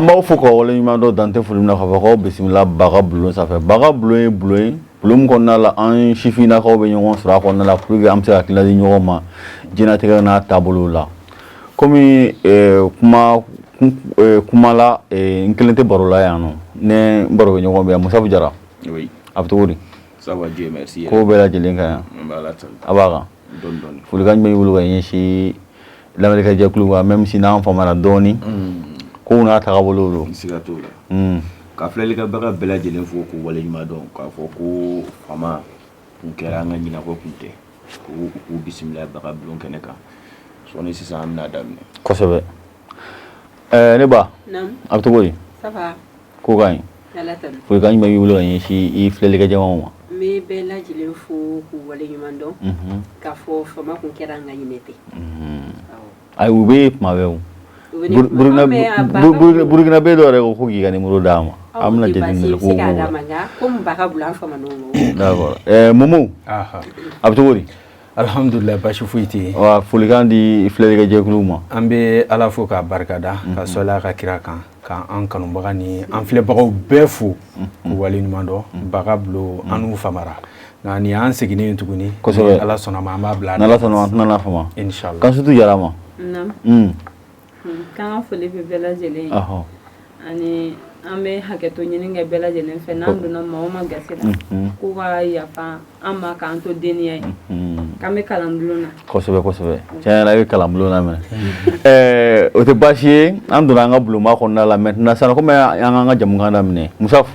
an b'aw fo k'aw waleɲuman dɔn dan tɛ foli min na k'a fɔ k'aw bisimila baga bulon sanfɛ baga bulon ye bulon ye bulon kɔnɔna la an sifinnakaw bɛ ɲɔgɔn sɔrɔ a kɔnɔna la pour que an bɛ se ka hakilina di ɲɔgɔn ma diɲɛlatigɛ n'a taabolo la komi kuma la n kelen tɛ baro la yan nɔ ne n baro kɛ ɲɔgɔn bɛ yan Musafu Jara a bɛ cogo di ko bɛɛ lajɛlen ka yan a b'a kan folikan jumɛn b'i bolo ka ɲɛsin lamɛnnikɛjɛkulu ma même si n'an faamana dɔɔnin ko n'a tagabolo don siga t'o la ka filɛlikɛbaga bɛɛ lajɛlen fo k'u waleɲuman dɔn k'a fɔ ko fama kun kɛra an ka ɲinako kun tɛ k'u bisimila baga bulon kɛnɛ kan sɔɔni sisan an bɛna daminɛ kosɛbɛ ne ba a bɛ cogo di ko ka ɲi folikan jumɛn b'i bolo ka ɲɛsin i filɛlikɛjɛmaw ma n bɛ bɛɛ lajɛlen fo k'u waleɲuman dɔn k'a fɔ fama kun kɛra an ka ɲinɛ tɛ ayi u bɛ kuma bɛɛ Burkina bɛ dɔ yɛrɛ ko k'i ka numéro d'a ma an bɛna jateminɛ ko baga bulon fama d'accord Momo a bɛ cogo di alhamdulillah basi foyi tɛ yen wa folikan di filɛlikɛjɛkulu ma an bɛ ala fo k'a barikada ka sɔli a ka kira kan k'an kanubaga ni an filɛbagaw bɛɛ fo k'u waleɲuman dɔn baga bulon an n'u famara nka nin y'an seginnen tuguni kosɛbɛ ala sɔnna ma an b'a bila n'ala sɔnna ma an tɛna fama inshallah Kansutu Jara ma kan ka foli bɛ bɛɛ lajɛlen ani an bɛ hakɛto ɲini kɛ bɛɛ lajɛlen fɛ n'an donna maa o maa gasi la k'u ka yafa an ma k'an to denniya ye k'an bɛ kalan bulon na kosɛbɛ kosɛbɛ tiɲɛ yɛrɛ i bɛ kalan bulon na minɛ o tɛ baasi ye an donna an ka bulonba kɔnɔna la maintenant sisan komi an k'an ka jamukan daminɛ Musafu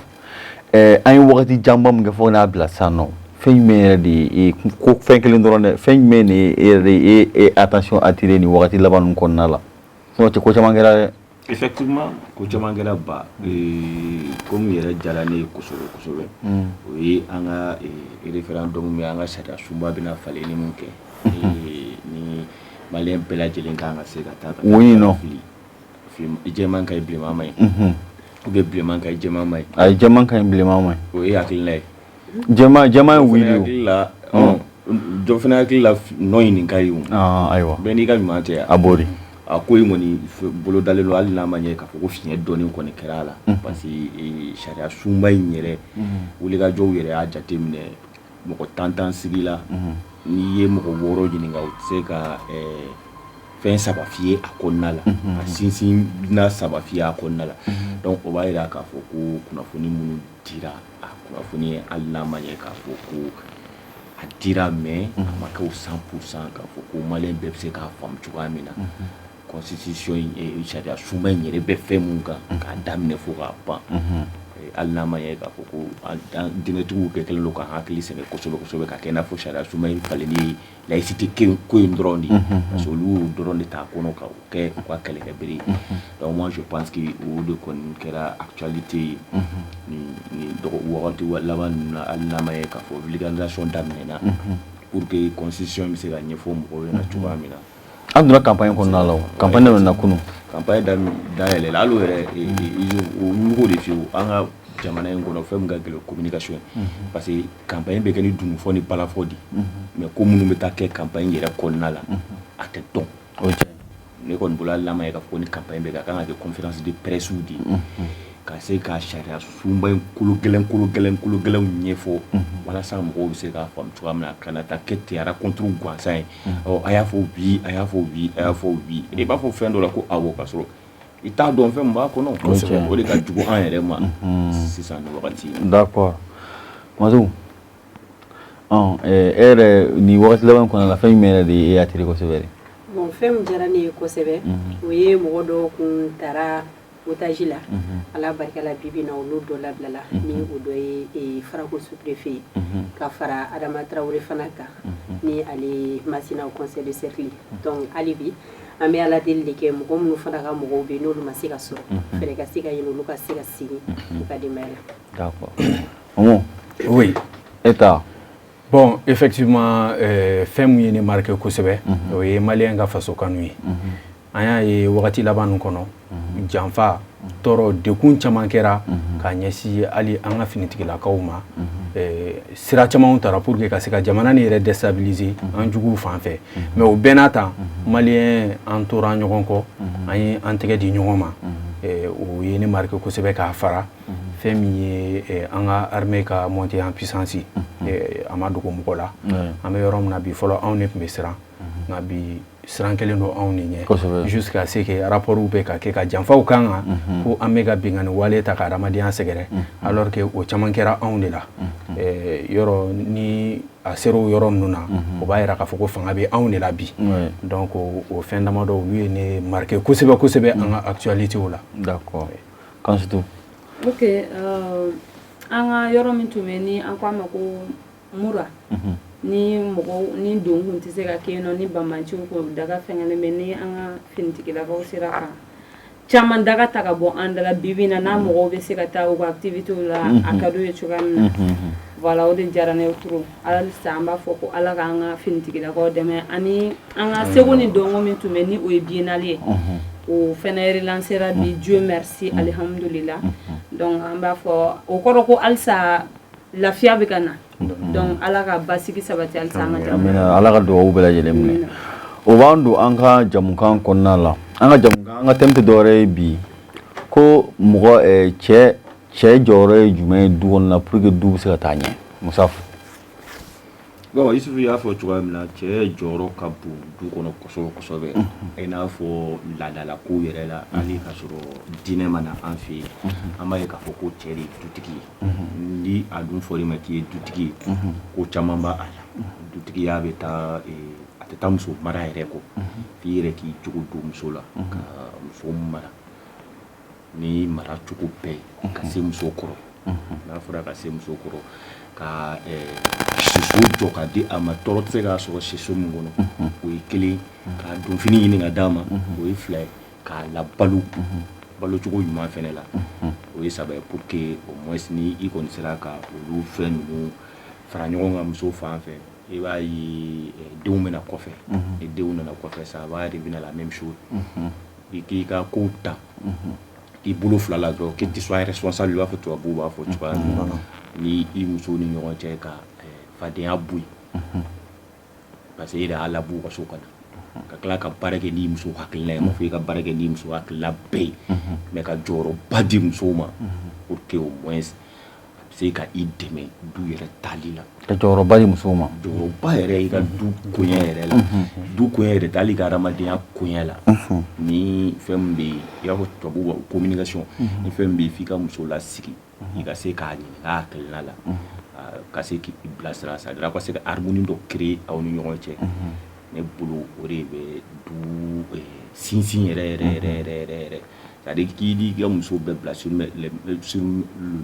an ye wagati janba min kɛ fo n'a bila sisan nɔ fɛn jumɛn yɛrɛ de ye ko fɛn kelen dɔrɔn dɛ fɛn jumɛn de ye e yɛrɛ de ye attention attiré nin wagati laban ninnu kɔnɔna la sinon cɛ ko caman kɛra dɛ effectivement ko caman kɛra ba komi yɛrɛ diyara ne ye kosɛbɛ kosɛbɛ o ye an ka référendum min an ka sariya sunba bɛna falen ni mun kɛ ni maliyɛn bɛɛ lajɛlen kan ka se ka taa ka jɛman ka ɲi bilenman ma ɲi ou bien bilenman ka ɲi jɛman ma ɲi a ye jɛman ka ɲi bilenman ma ɲi o ye hakilina ye jɛman ye wuli dɔ fana hakili la nɔ ɲininkali o ayiwa bɛɛ n'i ka ɲuman tɛ a b'o de a ko in kɔni bolo dalen don hali n'a ma ɲɛ k'a fɔ ko fiɲɛ dɔɔnin kɔni kɛra a la parce que sariya sunba in yɛrɛ wulikajɔw yɛrɛ y'a jateminɛ mɔgɔ tan sigi la n'i ye mɔgɔ 6 ɲininka o tɛ se ka fɛn saba f'i ye a kɔnɔna la a sinsin na saba f'i ye a kɔnɔna la donc o b'a jira k'a fɔ ko kunnafoni minnu dira a kunnafoni ye hali n'a ma ɲɛ k'a fɔ ko a dira mais a ma kɛ o 100% k'a fɔ ko maliyɛn bɛɛ bɛ se k'a faamu cogoya min na constitution sariya sunba in yɛrɛ bɛ fɛn mun kan k'a daminɛ fo k'a ban hali n'a ma ɲɛ k'a fɔ ko diinɛtigiw kɛ kɛlen don ka hakili sɛbɛ kosɛbɛ kosɛbɛ ka kɛ i n'a fɔ sariya sunba in falenni laïcité ko in dɔrɔn de parce que olu dɔrɔn de t'a kɔnɔ ka kɛ u ka kɛlɛkɛbere ye donc moi je pense que o de kɔni kɛra actualité ye ni wagati laban ninnu na hali n'a ma ɲɛ k'a fɔ vulgarisation daminɛna pour que constitution bɛ se ka ɲɛfɔ mɔgɔw ɲɛna cogoya min na an donna campagne kɔnɔna la campagne daminɛna kunun campagne dayɛlɛ la hali o yɛrɛ o ɲugo de fiyewu an ka jamana in kɔnɔ fɛn min ka gɛlɛn communication ye parce que campagne bɛ kɛ ni dunufɔ ni balafɔ di mais ko minnu bɛ taa kɛ campagne yɛrɛ kɔnɔna la a tɛ dɔn ne kɔni bolo hali n'a ma ɲɛ k'a fɔ ko ni campagne bɛ kɛ a kan ka kɛ conférence de presse di ka se ka sariya sunba in kolo gɛlɛnw ɲɛfɔ walasa mɔgɔw bɛ se k'a faamu cogoya min na ka na taa kɛ tiyara contre gansan ye a y'a fɔ bi a y'a fɔ bi a y'a fɔ bi i b'a fɔ fɛn dɔ la ko awɔ ka sɔrɔ i t'a dɔn fɛn min b'a kɔnɔ kosɛbɛ o de ka jugu an yɛrɛ ma sisan ni wagati d'accord Madu e yɛrɛ nin wagati laban kɔnɔna la fɛn jumɛn yɛrɛ de ye e attiré kosɛbɛ bon fɛn min diyara ne ye kosɛbɛ o ye mɔgɔ dɔw kun taara otage la ala barika la bibi na olu dɔ labilala ni o dɔ ye farako sous-préfet ye ka fara Adama Traoré fana kan ni ale Masina au conseil de cercle donc hali bi an bɛ ala deli de kɛ mɔgɔ minnu fana ka mɔgɔw bɛ n'olu ma se ka sɔrɔ fɛrɛ ka se ka ɲini olu ka se ka sigi u ka denbaya la. D'accord. Oui. État. Bon, effectivement, fɛn mun ye ne marqué kosɛbɛ o ye maliyɛn ka faso kanu ye. An y'a ye wagati laban ninnu kɔnɔ janfa tɔɔrɔ dekun caman kɛra ka ɲɛsin hali an ka finitigilakaw ma sira camanw tara pour que ka se ka jamana ni yɛrɛ déstabiliser an juguw fan fɛ mais o bɛɛ n'a ta maliyɛn an tora ɲɔgɔn kɔ an ye an tɛgɛ di ɲɔgɔn ma o ye ne marqué kosɛbɛ k'a fara fɛn min ye an ka armée ka monter en puissance a ma dogo mɔgɔ la an bɛ yɔrɔ min na bi fɔlɔ anw de tun bɛ siran nka bi siran kelen don anw ni ɲɛ jusqu'à ce que rapports bɛ ka kɛ ka janfaw kan kan ko an bɛ ka bingani wale ta ka adamadenya sɛgɛrɛ alors que o caman kɛra anw de la yɔrɔ ni a sera o yɔrɔ ninnu na o b'a yira k'a fɔ ko fanga bɛ anw de la bi donc o fɛn damadɔ olu ye ne marqué kosɛbɛ kosɛbɛ an ka actualité la. D'accord. Kansutu. Ok, an ka yɔrɔ min tun bɛ ni an k'a ma ko mura ni mɔgɔ ni don kun tɛ se ka kɛ yen nɔ ni banbanciw ko daga fɛngɛlen bɛ ni an ka finitigilakaw sera ka caman daga ta ka bɔ an dala bibi na n'a mɔgɔw bɛ se ka taa u ka activités la a ka d'u ye cogoya min na voilà o de diyara ne ye trop halisa an b'a fɔ ko ala k'an ka finitigilakaw dɛmɛ ani an ka seko ni dɔnko min tun bɛ ni o ye biennale ye o fɛnɛ relancera bi Dieu merci alhamdulillah donc an b'a fɔ o kɔrɔ ko halisa lafiya bɛ ka na donc ala ka basigi sabati halisa an ka jamana ala ka dugawu bɛɛ lajɛlen minɛ o b'an don an ka jamukan kɔnɔna la an ka jamukan an ka thème tɛ dɔwɛrɛ ye bi ko mɔgɔ cɛ jɔyɔrɔ ye jumɛn ye du kɔnɔ na pour que du bɛ se ka taa ɲɛ Musafu. Bon Isufu y'a fɔ cogoya min na cɛ jɔyɔrɔ ka bon du kɔnɔ kosɛbɛ kosɛbɛ i n'a fɔ laadala ko yɛrɛ la hali k'a sɔrɔ diinɛ ma na an fɛ yen an b'a ye k'a fɔ ko cɛ de ye dutigi ye ni a dun fɔr'i ma k'i ye dutigi ye ko caman b'a la dutigiya bɛ taa a tɛ taa muso mara yɛrɛ kɔ f'i yɛrɛ k'i jogo don muso la ka muso mara ni mara cogo bɛɛ ka se muso kɔrɔ n'a fɔra ka se muso kɔrɔ ka siso jɔ ka di a ma tɔɔrɔ tɛ se k'a sɔrɔ siso min kɔnɔ o ye kelen ka donfini ɲini ka d'a ma o ye fila ye k'a labalo balo cogo ɲuman fɛnɛ la o ye saba ye pour que au moins ni i kɔni sera ka olu fɛn ninnu fara ɲɔgɔn kan muso fan fɛ i b'a ye denw bɛna kɔfɛ ni denw nana kɔfɛ ça va revenir la même chose i k'i ka kow ta i bolo fila la dɔrɔn que tu sois responsable i b'a fɔ tubabuw b'a fɔ cogoya min na ni i muso ni ɲɔgɔn cɛ ka fadenya bo yen parce que i yɛrɛ y'a labu ka so ka na ka tila ka baara kɛ n'i muso hakilina ye ma fɔ i ka baara kɛ n'i muso hakilina bɛɛ ye mais ka jɔyɔrɔba di musow ma pour que au moins a bɛ se ka i dɛmɛ du yɛrɛ tali la ka jɔyɔrɔba di musow ma jɔyɔrɔba yɛrɛ i ka du koɲɛ yɛrɛ la du koɲɛ yɛrɛ tɛ hali ka adamadenya koɲɛ la ni fɛn min bɛ yen i b'a fɔ tubabuw b'a communication ni fɛn min bɛ yen f'i ka muso lasigi i ka se k'a ɲininka a hakilina la ka se k'i bilasira c'est-à-dire a ka se ka harmonie dɔ créer aw ni ɲɔgɔn cɛ ne bolo o de bɛ du sinsin yɛrɛ yɛrɛ c'est-à-dire k'i ni ka muso bɛɛ bila sur le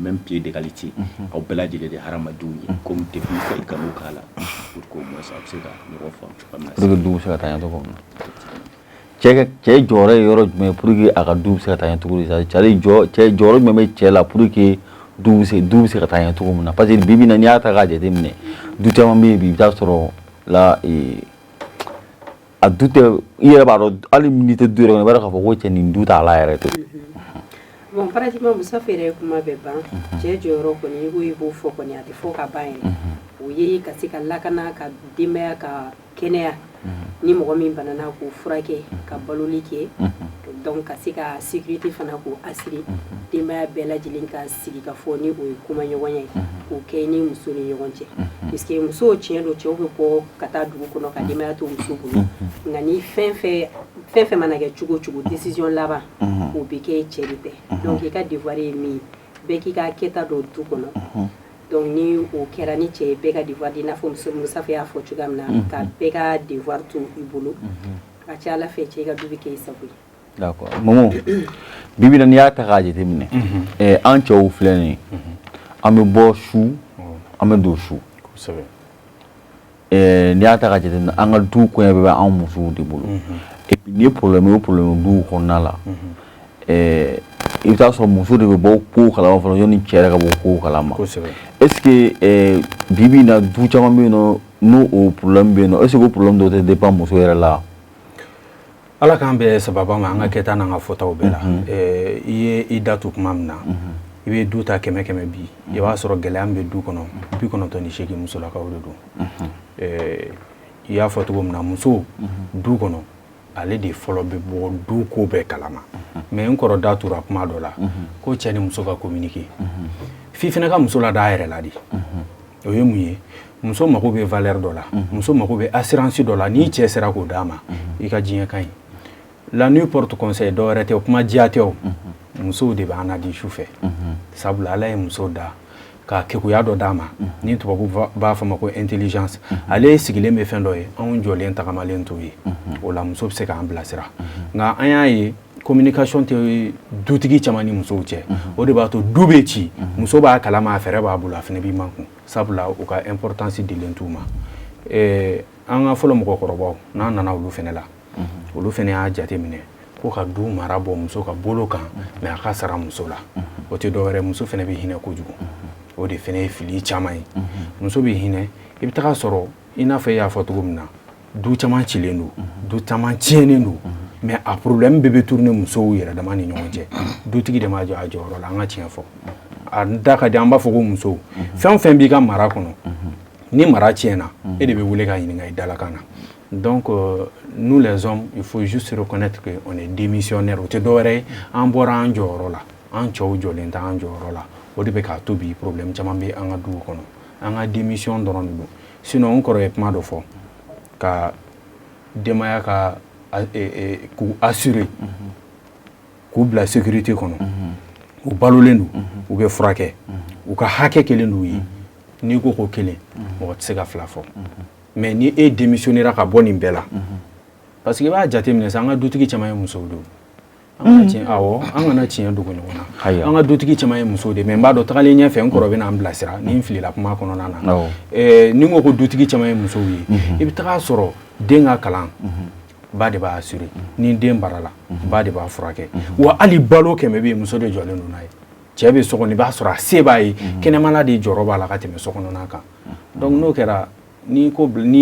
même pied d'égalité aw bɛɛ lajɛlen de hadamadenw ye comme depuis fɛ i kan'o k'a la pour que au moins a bɛ se ka ɲɔgɔn faamu cogoya min na pour que du bɛ se ka taa ɲɛ cogo min na cɛ jɔyɔrɔ ye yɔrɔ jumɛn pour que a ka du bɛ se ka taa ɲɛ cogo di c'est-à-dire cɛ jɔyɔrɔ jumɛn bɛ cɛ la pour que du bɛ se ka taa ɲɛ cogo min na parce que bi bi in na n'i y'a ta k'a jateminɛ du caman bɛ yen bi i bɛ taa sɔrɔ la a du tɛ i yɛrɛ b'a dɔn hali n'i tɛ du yɛrɛ kɔnɔ i b'a dɔn k'a fɔ ko cɛ nin du t'a la yɛrɛ to bon pratiquement Musafu yɛrɛ kuma bɛ ban cɛ jɔyɔrɔ kɔni i ko i b'o fɔ kɔni a tɛ fɔ ka ban yɛrɛ o ye ka se ka lakana ka denbaya ka kɛnɛya ni mɔgɔ min banana k'o furakɛ ka baloli kɛ donc ka se ka sécurité fana k'o assurer denbaya bɛɛ lajɛlen ka sigi ka fɔ ni o ye kuma ɲɔgɔnya ye k'o kɛ ni muso ni ɲɔgɔn cɛ puisque musow tiɲɛ don cɛw bɛ bɔ ka taa dugu kɔnɔ ka denbaya to muso bolo nka ni fɛn fɛn mana kɛ cogo cogo décision laban o bɛ kɛ cɛ de tɛ donc i ka devoir ye min bɛɛ k'i ka kɛta dɔ du kɔnɔ donc ni o kɛra ni cɛ bɛɛ ka devoir di i n'a fɔ Musafu y'a fɔ cogoya min na ka bɛɛ ka devoir to i bolo a ka ca Ala fɛ cɛ i ka du bɛ kɛ i sago ye. D'accord Momo bibi na n'i y'a ta k'a jateminɛ an cɛw filɛ nin ye an bɛ bɔ su an bɛ don su kosɛbɛ n'i y'a ta k'a jateminɛ an ka du kɔɲɔ bɛɛ bɛ an musow de bolo et puis n'i ye problème o problème du kɔnɔna la i bɛ taa sɔrɔ muso de bɛ bɔ kow kalama fɔlɔ yanni cɛ yɛrɛ ka bɔ kow kalama est ce que bibi in na du caman bɛ yen nɔ n'o o problème bɛ yen nɔ est ce que o problème dɔw tɛ dépend muso yɛrɛ la. Ala k'an bɛɛ sababa ma an ka kɛta n'an ka fɔtaw bɛɛ la i ye i da tu kuma min na i bɛ du ta 100 bi i b'a sɔrɔ gɛlɛya min bɛ du kɔnɔ 98 musolakaw de don i y'a fɔ cogo min na muso du kɔnɔ ale de fɔlɔ bɛ bɔ du ko bɛɛ kalama mais n kɔrɔ da tura kuma dɔ la ko cɛ ni muso ka communiquer f'i fana ka muso la da yɛrɛ la de o ye mun ye muso mako bɛ valeur dɔ la muso mako bɛ assurance dɔ la n'i cɛ sera k'o d'a ma i ka diɲɛ ka ɲi la nuit porte conseil dɔ wɛrɛ tɛ kuma diya tɛ o musow de b'an na di su fɛ sabula ala ye muso da ka kekuya dɔ d'a ma ni tubabu b'a fɔ ma ko intelligence ale sigilen bɛ fɛn dɔ ye anw jɔlen tagamalen t'o ye o la muso bɛ se k'an bilasira nka an y'a ye communication tɛ dutigi caman ni musow cɛ o de b'a to du bɛ ci muso b'a kalama a fɛrɛ b'a bolo a fana b'i makun sabula u ka importance dilen t'u ma an ka fɔlɔ mɔgɔkɔrɔbaw n'an nana olu fana la olu fana y'a jate minɛ ko ka du mara bɔ muso ka bolo kan mais a ka sara muso la o tɛ dɔwɛrɛ muso fana bɛ hinɛ kojugu o de fana ye fili caman ye muso bɛ hinɛ i bɛ taga sɔrɔ i n'a fɔ e y'a fɔ cogo min na du caman cilen don du caman tiɲɛnen don mais a problème bɛɛ bɛ tourner musow yɛrɛ dama ni ɲɔgɔn cɛ dutigi de ma jɔ a jɔyɔrɔ la an ka tiɲɛ fɔ a da ka di an b'a fɔ ko musow fɛn o fɛn b'i ka mara kɔnɔ ni mara tiɲɛna e de bɛ wele ka ɲininka i dalakan na donc nous les hommes il faut juste reconnaître que on est démissionnaire o tɛ dɔwɛrɛ ye an bɔra an jɔyɔrɔ la an cɛw jɔlen tɛ an jɔyɔrɔ la o de bɛ k'a to bi problème caman bɛ an ka duw kɔnɔ an ka démission dɔrɔn de don sinon n kɔrɔ ye kuma dɔ fɔ ka denbaya ka k'u assurer k'u bila sécurité kɔnɔ u balolen don u bɛ furakɛ u ka hakɛ kelen d'u ye n'i ko ko kelen mɔgɔ tɛ se ka fila fɔ mais ni e démissionnera ka bɔ nin bɛɛ la parce que i b'a jateminɛ sisan an ka dutigi caman ye musow de ye an kana tiɲɛ dogo ɲɔgɔn na an ka dutigi caman ye musow de mais n b'a dɔn tagalen ɲɛfɛ n kɔrɔ bɛ n'an bilasira ni n filila kuma kɔnɔna na ni n ko ko dutigi caman ye musow ye i bɛ taga sɔrɔ den ka kalan ba de b'a assurer ni den barala ba de b'a furakɛ wa hali balo kɛmɛ bɛ yen muso de jɔlen don n'a ye cɛ bɛ so kɔnɔ i b'a sɔrɔ a se b'a ye kɛnɛmana de jɔrɔ b'a la ka tɛmɛ so kɔnɔna kan donc n'o kɛra n'i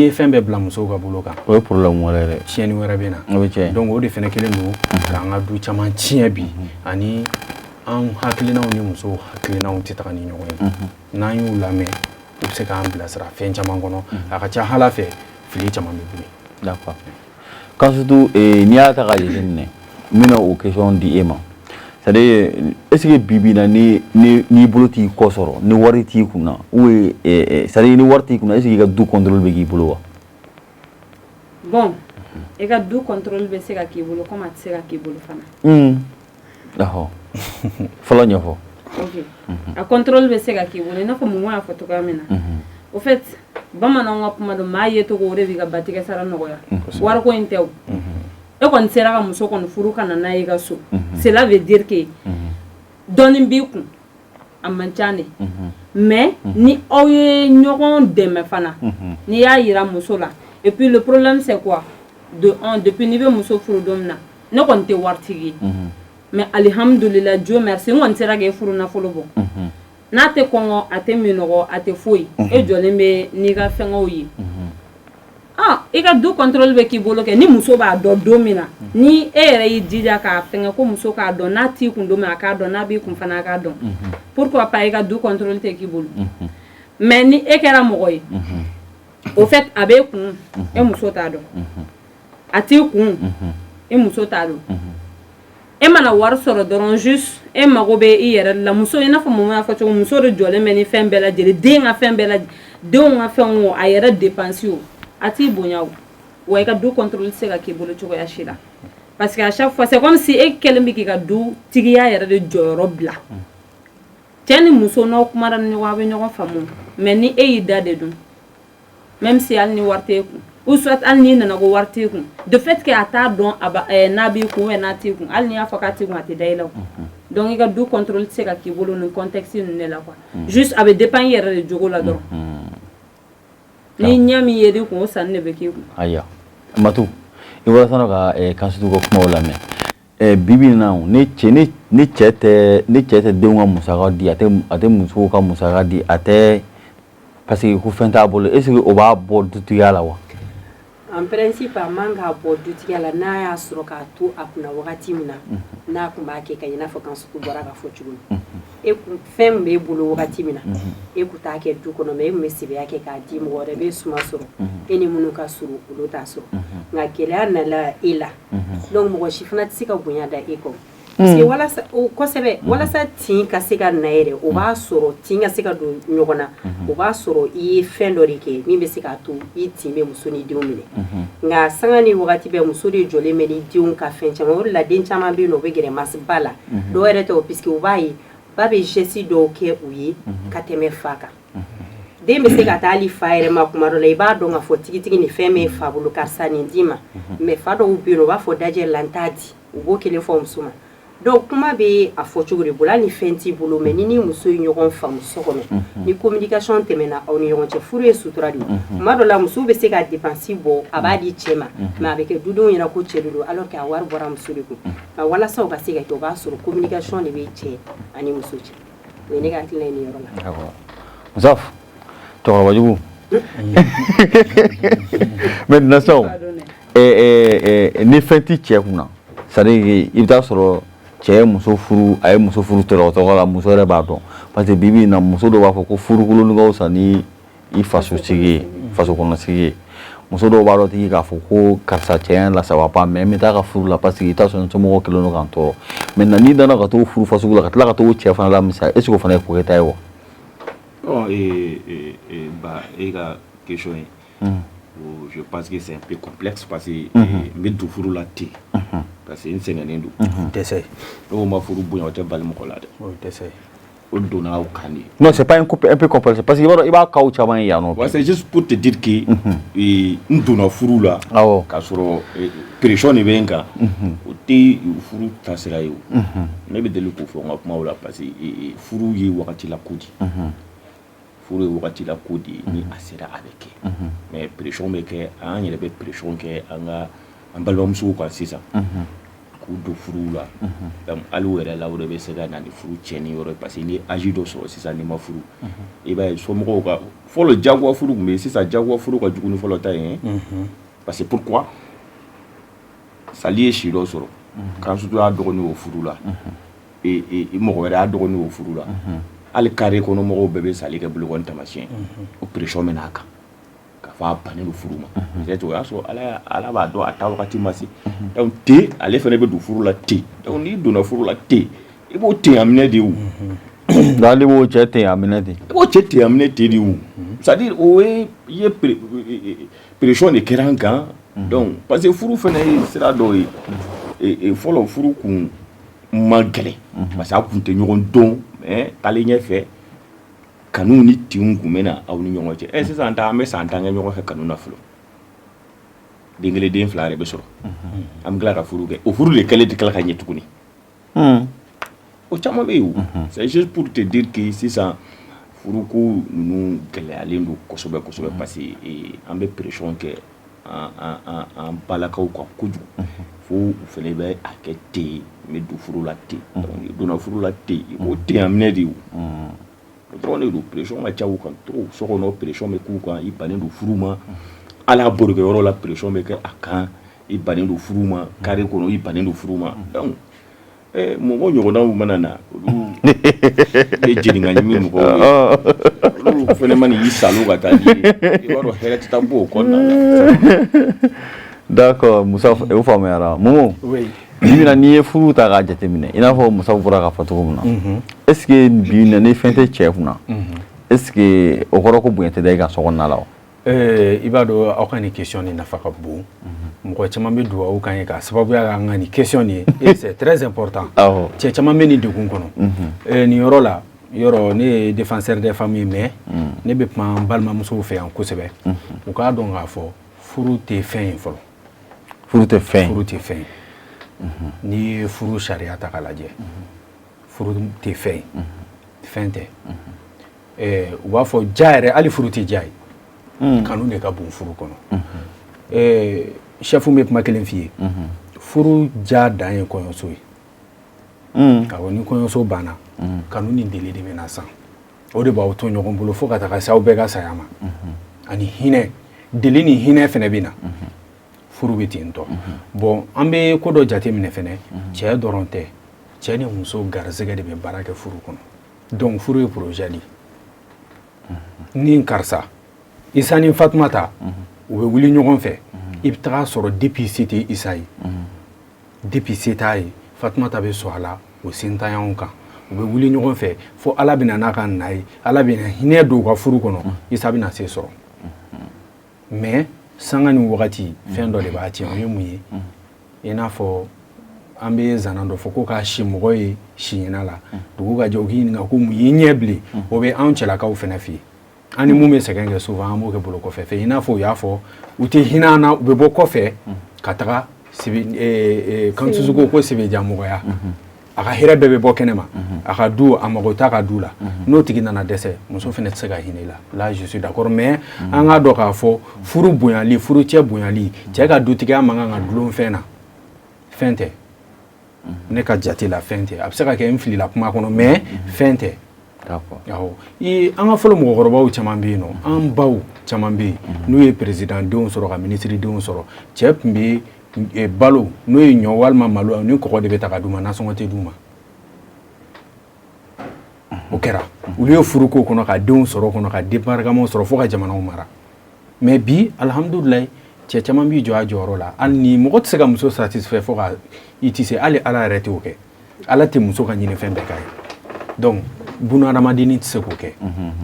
ye fɛn bɛɛ bila musow ka bolo kan o ye problème wɛrɛ yɛrɛ tiɲɛni wɛrɛ bɛ na donc o de fana kelen don k'an ka du caman tiɲɛ bi ani an hakilinaw ni musow hakilinaw tɛ taga ni ɲɔgɔn ye n'an y'u lamɛn u bɛ se k'an bilasira fɛn caman kɔnɔ a ka ca ala fɛ fili caman bɛ bili d'accord quand surtout n'i y'a ta k'a jateminɛ n bɛna o question di e ma c'est à dire est ce que bibi na ni bolo t'i kɔ sɔrɔ ni wari t'i kunna ou c'est à dire ni wari t'i kunna est ce que i ka du contrôle bɛ k'i bolo wa bon i ka du contrôle bɛ se ka k'i bolo comme a tɛ se ka k'i bolo fana d'accord fɔlɔ ɲɛfɔ ok a contrôle bɛ se ka k'i bolo i n'a fɔ mun y'a fɔ cogoya min na au fait bamananw ka kuma don maa ye cogo o de b'i ka batigɛ sara nɔgɔya wariko in tɛ o e kɔni sera ka muso kɔni furu ka na n'a ye i ka so cela veut dire que dɔɔnin b'i kun a man ca de mais ni aw ye ɲɔgɔn dɛmɛ fana n'i y'a yira muso la et puis le problème c'est quoi de un depuis n'i bɛ muso furu don min na ne kɔni tɛ waritigi ye mais alihamudulila Dieu merci n kɔni sera k'e furu nafolo bɔ n'a tɛ kɔngɔ a tɛ minɔgɔ a tɛ foyi e jɔlen bɛ n'i ka fɛngɛw ye i ka du contrôle bɛ k'i bolo kɛ ni muso b'a dɔn don min na ni e yɛrɛ y'i jija k'a fɛngɛ ko muso k'a dɔn n'a t'i kun don min a k'a dɔn n'a b'i kun fana a k'a dɔn pourquoi pas i ka du contrôle tɛ k'i bolo mais ni e kɛra mɔgɔ ye au fait a b'e kun e muso t'a dɔn a t'i kun e muso t'a dɔn e mana wari sɔrɔ dɔrɔn juste e mago bɛ i yɛrɛ la muso i n'a fɔ mun y'a fɔ cogo muso de jɔlen bɛ ni fɛn bɛɛ lajɛlen den ka fɛn bɛɛ lajɛlen denw ka fɛnw o a yɛrɛ dépense o a t'i bonya o wa i ka du contrôle se ka k'i bolo cogoya si la parce que à chaque fois c'est comme si e kɛlen bɛ k'i ka du tigiya yɛrɛ de jɔyɔrɔ bila cɛ ni muso n'aw kumara ni ɲɔgɔn a bɛ ɲɔgɔn faamu mais ni e y'i da de dun même si hali ni wari t'e kun ou soit hali n'i nana ko wari t'e kun de fait que a t'a dɔn n'a b'i kun n'a t'i kun hali n'i y'a fɔ k'a t'i kun a tɛ da i la o donc i ka du contrôle se ka k'i bolo nin contexte ninnu de la quoi juste a bɛ dépend i yɛrɛ de jogo la dɔrɔn ni ɲɛ min ye di kun o sanni de bɛ k'i kun ayiwa Matu i bɔra sisan ka Kansutu ka kumaw lamɛn bibi in na ni cɛ tɛ denw ka musaka di a tɛ musow ka musaka di a tɛ parce que ko fɛn t'a bolo est ce que o b'a bɔ dutigiya la wa en principe a man ka bɔ dutigi la n'a y'a sɔrɔ k'a to a kunna wagati min na n'a kun b'a kɛ ka ɲɛ i n'a fɔ kan sugu bɔra ka fɔ cogo min e kun fɛn min b'e bolo wagati min na e kun t'a kɛ du kɔnɔ mais e kun bɛ sɛbɛya kɛ k'a di mɔgɔ wɛrɛ bɛ suma sɔrɔ e ni minnu ka surun olu t'a sɔrɔ nka gɛlɛya nana e la donc mɔgɔ si fana tɛ se ka bonya da e kɔ parce que walasa o kosɛbɛ walasa tin ka se ka na yɛrɛ o b'a sɔrɔ tin ka se ka don ɲɔgɔn na o b'a sɔrɔ i ye fɛn dɔ de kɛ min bɛ se k'a to i tin bɛ muso ni denw minɛ nka sanga ni wagati bɛɛ muso de jɔlen bɛ ni denw ka fɛn caman o de la den caman bɛ yen nɔ o bɛ gɛrɛ mansi ba la dɔw yɛrɛ tɛ o puisque o b'a ye ba bɛ geste dɔw kɛ u ye ka tɛmɛ fa kan den bɛ se ka taa hali fa yɛrɛ ma kuma dɔ la i b'a dɔn k'a fɔ tigitigi ni fɛn min fa bolo karisa nin d'i ma mais fa dɔw bɛ yen nɔ u b'a fɔ dajɛ la n t'a di u b'o kelen fɔ muso ma donc kuma bɛ a fɔ cogo de bolo hali ni fɛn t'i bolo mais ni muso ye ɲɔgɔn faamu so kɔnɔ ni communication tɛmɛna aw ni ɲɔgɔn cɛ furu ye sutura de ye kuma dɔ la muso bɛ se ka dépense bɔ a b'a di cɛ ma mais a bɛ kɛ dudenw ɲɛna ko cɛ de don alors que a wari bɔra muso de kun nka walasa o ka se ka kɛ o b'a sɔrɔ communication de bɛ cɛ ani muso cɛ o ye ne ka hakilina ye nin yɔrɔ la. Musaf cɛkɔrɔba jugu maintenant sisan ni fɛn t'i cɛ kunna c'est à dire i bɛ taa sɔrɔ cɛ ye muso furu a ye muso furu tɔgɔ la muso yɛrɛ b'a dɔn parce que bi bi in na muso dɔw b'a fɔ ko furukoloni ka fisa ni i faso sigi ye faso kɔnɔ sigi ye muso dɔw b'a dɔn tigi k'a fɔ ko karisa cɛya la ça va pas mais n bɛ taa ka furu la parce que i t'a sɔrɔ n somɔgɔw kɛlen don k'an tɔɔrɔ maintenant n'i nana ka t'o furu faso la ka tila ka t'o cɛ fana la misali est ce que o fana ye ko kɛta ye wa. Bah, et la question je pense que c'est un peu complexe parce que mais du furu la té parce que une semaine do t'essayes on m'a furu bonya o te bal mo kolade oui t'essayes on donna au cani non c'est pas un peu complexe parce que il va kaw chaman ya non c'est juste pour te dire que on donna furu la ka soro pression ni benga o te furu tasira yo ne be delu ko fo ngap mawla parce que furu yi wakati la kudi furu wakati la kodi ni asira avec mais pression be ke an yele be pression ke anga an balbam su ko sisa ku do furu la donc alu wera la wora be se ga na ni furu cheni wora parce que ni ajido so sisa ni ma furu e ba so mo ko folo jagwa furu mais sisa jagwa furu ko jugunu folo ta parce que pourquoi ça lié shiro soro quand su do adogoni o furu la et mo wera adogoni o furu la ali carré kono mo bébé sali ke bulu kon tamasien o pression menaka ka fa pané do furuma c'est to aso ala ba do ata wakati masi donc té ale fene be do furu la té donc ni do na furu la té e bo té amné di ou dali wo té amné di bo té amné té di ou c'est à dire o ye pression de keranka donc parce que furu fene sera do e follow furu kun magale parce que a kun te ɲɔgɔn don mais tali ɲɛfɛ kanu ni tinw kun bɛna aw ni ɲɔgɔn cɛ sisan ta an bɛ san 10 kɛ ɲɔgɔn fɛ kanu na fɔlɔ den kelen den fila yɛrɛ bɛ sɔrɔ an bɛ tila ka furu kɛ o furu de kɛlen tɛ tila ka ɲɛ tuguni o caman bɛ yen c'est juste pour te dire que sisan furuko ninnu gɛlɛyalen don kosɛbɛ kosɛbɛ parce que an bɛ pression kɛ an balakaw kan kojugu fo u fɛnɛ bɛ a kɛ ten mais du furu la ten donc donna furu la ten i b'o ten amina de o dɔrɔn de don pression ka ca u kan trop so kɔnɔ pression bɛ k'u kan i bannen don furu ma hali a borokɛyɔrɔ la pression bɛ kɛ a kan i bannen don furu ma carré kɔnɔ i bannen don furu ma donc mɔgɔ ɲɔgɔnnaw mana na olu ye jeniŋaɲimi mɔgɔw ye olu fɛnɛ mana y'i salo ka taa di ye i b'a dɔn hɛrɛ tɛ taa bɔ o kɔnɔna la. D'accord Musa o faamuyara Momo oui bimina n'i ye furu ta k'a jateminɛ i n'a fɔ Musa bɔra k'a fɔ cogo min na est ce que bi na ni fɛn tɛ cɛ kunna est ce que o kɔrɔ ko bonya tɛ da i ka so kɔnɔna la wa. i b'a dɔn aw ka nin question nin nafa ka bon mɔgɔ caman bɛ dugawu kan ye k'a sababuya kɛ an ka nin question nin ye c'est très important cɛ caman bɛ nin degun kɔnɔ nin yɔrɔ la yɔrɔ ne ye défenseur des familles mais ne bɛ kuma n balimamusow fɛ yan kosɛbɛ u k'a dɔn k'a fɔ furu tɛ fɛn ye fɔlɔ. furu tɛ fɛn ye n'i ye furu sariya ta k'a lajɛ furu tɛ fɛn ye fɛn tɛ u b'a fɔ ja yɛrɛ hali furu tɛ ja ye kanu de ka bon furu kɔnɔ chef bɛ kuma kelen f'i ye furu ja dan ye kɔɲɔso ye awɔ ni kɔɲɔso banna kanu ni deli de bɛna san o de b'aw to ɲɔgɔn bolo fo ka taga se aw bɛɛ ka saya ma ani hinɛ deli ni hinɛ fɛnɛ bɛ na furu bɛ ten tɔ bon an bɛ ko dɔ jate minɛ fɛnɛ cɛ dɔrɔn tɛ cɛ ni muso garisɛgɛ de bɛ baara kɛ furu kɔnɔ donc furu ye projet de ni karisa Isa ni Fatumata u bɛ wuli ɲɔgɔn fɛ i bɛ taga sɔrɔ depuis se tɛ Isa ye depuis se t'a ye Fatumata bɛ sɔn a la o sen t'an y'anw kan u bɛ wuli ɲɔgɔn fɛ fo Ala bɛna n'a ka na ye Ala bɛna hinɛ don u ka furu kɔnɔ Isa bɛna se sɔrɔ mais sanga ni wagati fɛn dɔ de b'a tiɲɛ o ye mun ye i n'a fɔ an bɛ zana dɔ fɔ ko k'a si mɔgɔ ye si ɲɛna la dugu ka jɛ u k'i ɲininka ko mun y'i ɲɛ bilen o bɛ anw cɛlakaw fɛnɛ fɛ yen an ni mun bɛ sɛgɛn kɛ souvent an b'o kɛ bolo kɔfɛ fɛ i n'a fɔ u y'a fɔ u tɛ hinɛ an na u bɛ bɔ kɔfɛ ka taga kan susu ko sɛbɛjamɔgɔya a ka hɛrɛ bɛɛ bɛ bɔ kɛnɛ ma a ka du a mago t'a ka du la n'o tigi nana dɛsɛ muso fɛnɛ tɛ se ka hinɛ i la là je suis d'accord mais an k'a dɔn k'a fɔ furu bonyali furu cɛ bonyali cɛ ka dutigiya man kan ka dulon fɛn na fɛn tɛ ne ka jate la fɛn tɛ a bɛ se ka kɛ n filila kuma kɔnɔ mais fɛn tɛ awɔ an ka fɔlɔ mɔgɔkɔrɔbaw caman bɛ yen nɔ an baw caman bɛ yen n'u ye président denw sɔrɔ ka ministre denw sɔrɔ cɛ tun bɛ balo n'o ye ɲɔ walima malo ni kɔgɔ de bɛ ta ka d'u ma nasɔngɔ tɛ d'u ma o kɛra olu ye furuko kɔnɔ ka denw sɔrɔ kɔnɔ ka denbarikamaw sɔrɔ fo ka jamanaw mara mais bi alhamdulilayi cɛ caman b'i jɔ a jɔyɔrɔ la hali ni mɔgɔ tɛ se ka muso satisfait fo ka i tɛ se hali Ala yɛrɛ t'o kɛ Ala tɛ muso ka ɲini fɛn bɛɛ k'a ye donc bunahadamadennin tɛ se k'o kɛ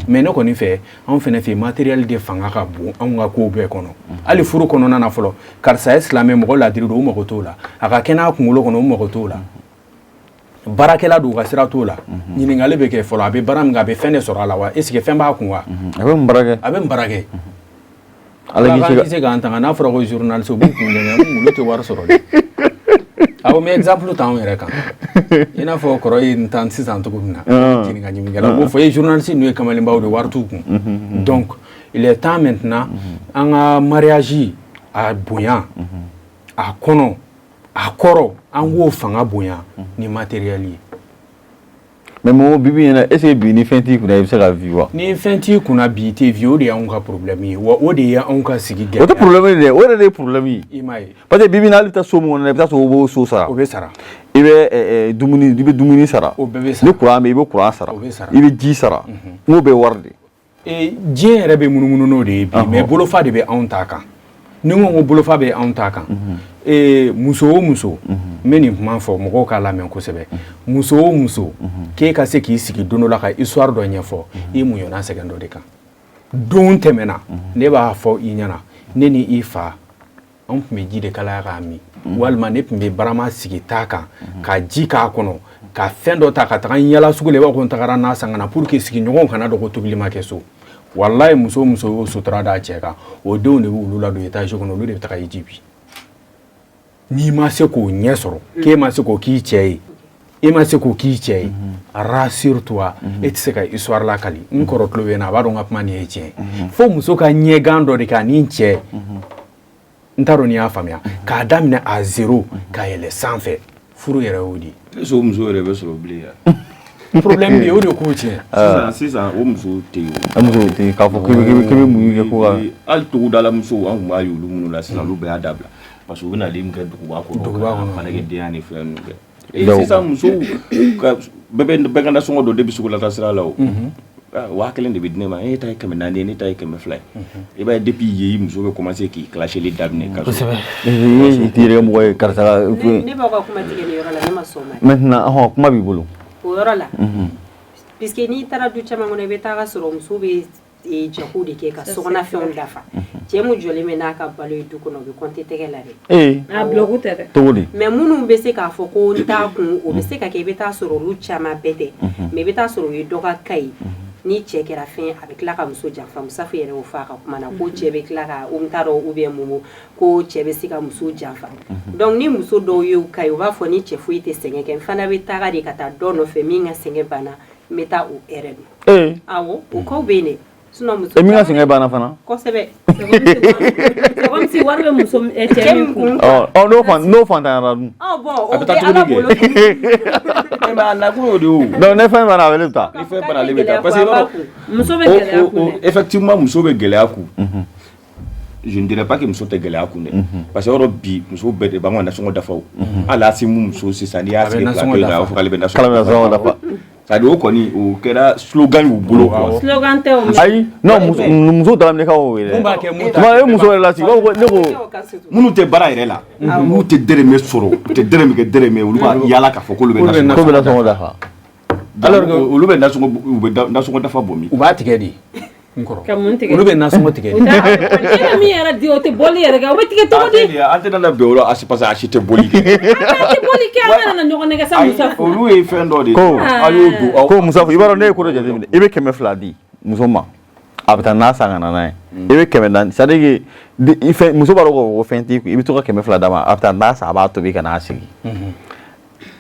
mais ne kɔni fɛ anw fɛnɛ fɛ matériel de fanga ka bon anw ka kow bɛɛ kɔnɔ hali furu kɔnɔna na fɔlɔ karisa ye silamɛ mɔgɔ ladiri don u mago t'o la a ka kɛnɛ a kunkolo kɔnɔ u mago t'o la baarakɛla don u ka sira t'o la ɲininkali bɛ kɛ fɔlɔ a bɛ baara min kɛ a bɛ fɛn de sɔrɔ a la wa est ce que fɛn b'a kun wa a bɛ mun baara kɛ a bɛ mun baara kɛ Ala k'i se k'an tanga n'a fɔra ko journaliste u b'u kun dɛmɛ olu tɛ wari sɔrɔ dɛ awɔ mais exemple t'anw yɛrɛ kan i n'a fɔ kɔrɔ ye n tan sisan cogo min na ɲininkɛla b'o fɔ journaliste n'u ye kamalenbaw de wari t'u kun donc il est temps maintenant an ka mariage a bonya a kɔnɔ a kɔrɔ an k'o fanga bonya ni matériel ye mais mɔgɔ bibi ɲɛna est ce que bi ni fɛn t'i kunna i bɛ se ka vi wa ni fɛn t'i kunna bi i tɛ vi o de y'anw ka problème ye wa o de ye anw ka sigi gɛlɛya o tɛ problème ye dɛ o yɛrɛ de ye problème ye i m'a ye parce que bibi n'ale bɛ taa so min kɔnɔ i bɛ taa sɔrɔ o b'o so sara o bɛ sara i bɛ dumuni sara o bɛɛ bɛ sara ni courant bɛ i bɛ courant sara o bɛ sara i bɛ ji sara n'o bɛ wari de diɲɛ yɛrɛ bɛ munumunu n'o de ye bi mais bolofa de bɛ anw ta kan ni n ko ko bolofa bɛ anw ta kan muso o muso n bɛ nin kuma fɔ mɔgɔw k'a lamɛn kosɛbɛ muso o muso k'e ka se k'i sigi don dɔ la ka histoire dɔ ɲɛfɔ i muɲuna sɛgɛn dɔ de kan don tɛmɛna ne b'a fɔ i ɲɛna ne ni i fa an tun bɛ ji de kalaya k'a min walima ne tun bɛ barama sigi ta kan ka ji k'a kɔnɔ ka fɛn dɔ ta ka taga n yala sugu la i b'a fɔ ko n tagara n'a san ka na pour que sigiɲɔgɔnw kana dɔn ko tobili ma kɛ so wallahi muso muso y'o sutura d'a cɛ kan o denw de bɛ olu ladon étage kɔnɔ olu de bɛ taga i ji bi n'i ma se k'o ɲɛ sɔrɔ k'e ma se k'o k'i cɛ ye e ma se k'o k'i cɛ ye rassure-toi e tɛ se ka histoire lakali n kɔrɔ tulo bɛ n na a b'a dɔn n ka kuma nin ye tiɲɛ fo muso ka ɲɛgan dɔ de k'a ni cɛ n t'a dɔn n'i y'a faamuya k'a daminɛ à zéro ka yɛlɛ sanfɛ furu yɛrɛ y'o de ye so muso yɛrɛ bɛ sɔrɔ bilen ya problème bɛ yen o de k'o tiɲɛ sisan o muso tɛ yen o muso tɛ yen k'a fɔ k'i bɛ mun kɛ ko ka hali togodala musow an tun b'a ye olu minnu la sisan olu bɛɛ y'a dabila parce que u bɛna den kɛ duguba kɔnɔ ka fanagɛdenya ni fɛn ninnu kɛ sisan musow bɛɛ ka nasɔngɔ dɔ de bɛ sugu la taa sira la o 1000 de bɛ di ne ma e ta ye 400 ye ne ta ye 200 ye i b'a ye depuis yen muso bɛ commencer k'i clasher daminɛ ka kosɛbɛ i t'i yɛrɛ kɛ mɔgɔ ye karisa ne b'aw ka kuma tigɛ nin yɔrɔ la ne ma sɔn ma maintenant kuma b'i bolo o yɔrɔ la puisque n'i taara du caman kɔnɔ i bɛ taa ka sɔrɔ muso bɛ jago de kɛ ka sokɔnɔ fɛnw dafa cɛ mun jɔlen bɛ n'a ka balo ye du kɔnɔ o bɛ compter tɛgɛ la dɛ a bloku tɛ dɛ cogo di mais minnu bɛ se k'a fɔ ko n t'a kun o bɛ se ka kɛ i bɛ taa sɔrɔ olu caman bɛɛ tɛ mais i bɛ taa sɔrɔ o ye dɔ ka cas ye ni cɛ kɛra fɛn a bɛ tila ka muso janfa Musafu yɛrɛ y'o fɔ a ka kuma na ko cɛ bɛ tila ka o t'a dɔn ou bien mumu ko cɛ bɛ se ka muso janfa donc ni muso dɔw ye o cas ye u b'a fɔ ni cɛ foyi tɛ sɛgɛn kɛ n fana bɛ taga de ka taa dɔ nɔfɛ min ka sɛgɛn banna n bɛ taa o hɛrɛ dɔn awɔ o cas bɛ yen dɛ sinon muso min ka sɛgɛn banna fana kosɛbɛ c'est comme si wari bɛ muso cɛ min kun n'o fantanyara dun bon o bɛ Ala bolo mais a nakun y'o de ye o donc ne fɛn banna a bɛ ne bɛ taa ni fɛn banna ale bɛ taa parce que muso bɛ gɛlɛya kun dɛ effectivement muso bɛ gɛlɛya kun je ne dirais pas que muso tɛ gɛlɛya kun dɛ parce que yɔrɔ bi muso bɛɛ de b'an ka nasɔngɔ dafa o hali a se mun muso sisan n'i y'a sigi plateau in na a b'a fɔ k'ale bɛ nasɔngɔ dafa c'est-à-dire o kɔni o kɛra slogan y'u bolo quoi slogan tɛ o ayi non muso dara ne ka o yɛrɛ mun b'a kɛ mun tuma e muso yɛrɛ la sigi ne ko minnu tɛ baara yɛrɛ la n'u tɛ dɛrɛmɛ sɔrɔ u tɛ dɛrɛmɛ kɛ dɛrɛmɛ olu b'a yala k'a fɔ k'olu bɛ nasɔngɔ dafa alors que olu bɛ nasɔngɔ dafa bɔ min u b'a tigɛ de n kɔrɔ ka mun tigɛ olu bɛ nasɔngɔ tigɛ de e min yɛrɛ di o tɛ bɔli yɛrɛ kɛ o bɛ tigɛ cogo di an tɛ nana bɛn o la parce que a si tɛ boli kɛ a tɛ boli kɛ an kana ɲɔgɔn nɛgɛ sa Musa olu ye fɛn dɔ de ko a y'o don ko Musa i b'a dɔn ne ye ko dɔ jateminɛ i bɛ 200 di muso ma a bɛ taa n'a san ka na n'a ye i bɛ 400 c'est à dire que muso b'a dɔn ko fɛn t'i kun i bɛ to ka 200 d'a ma a bɛ taa n'a san a b'a tobi ka n'a sigi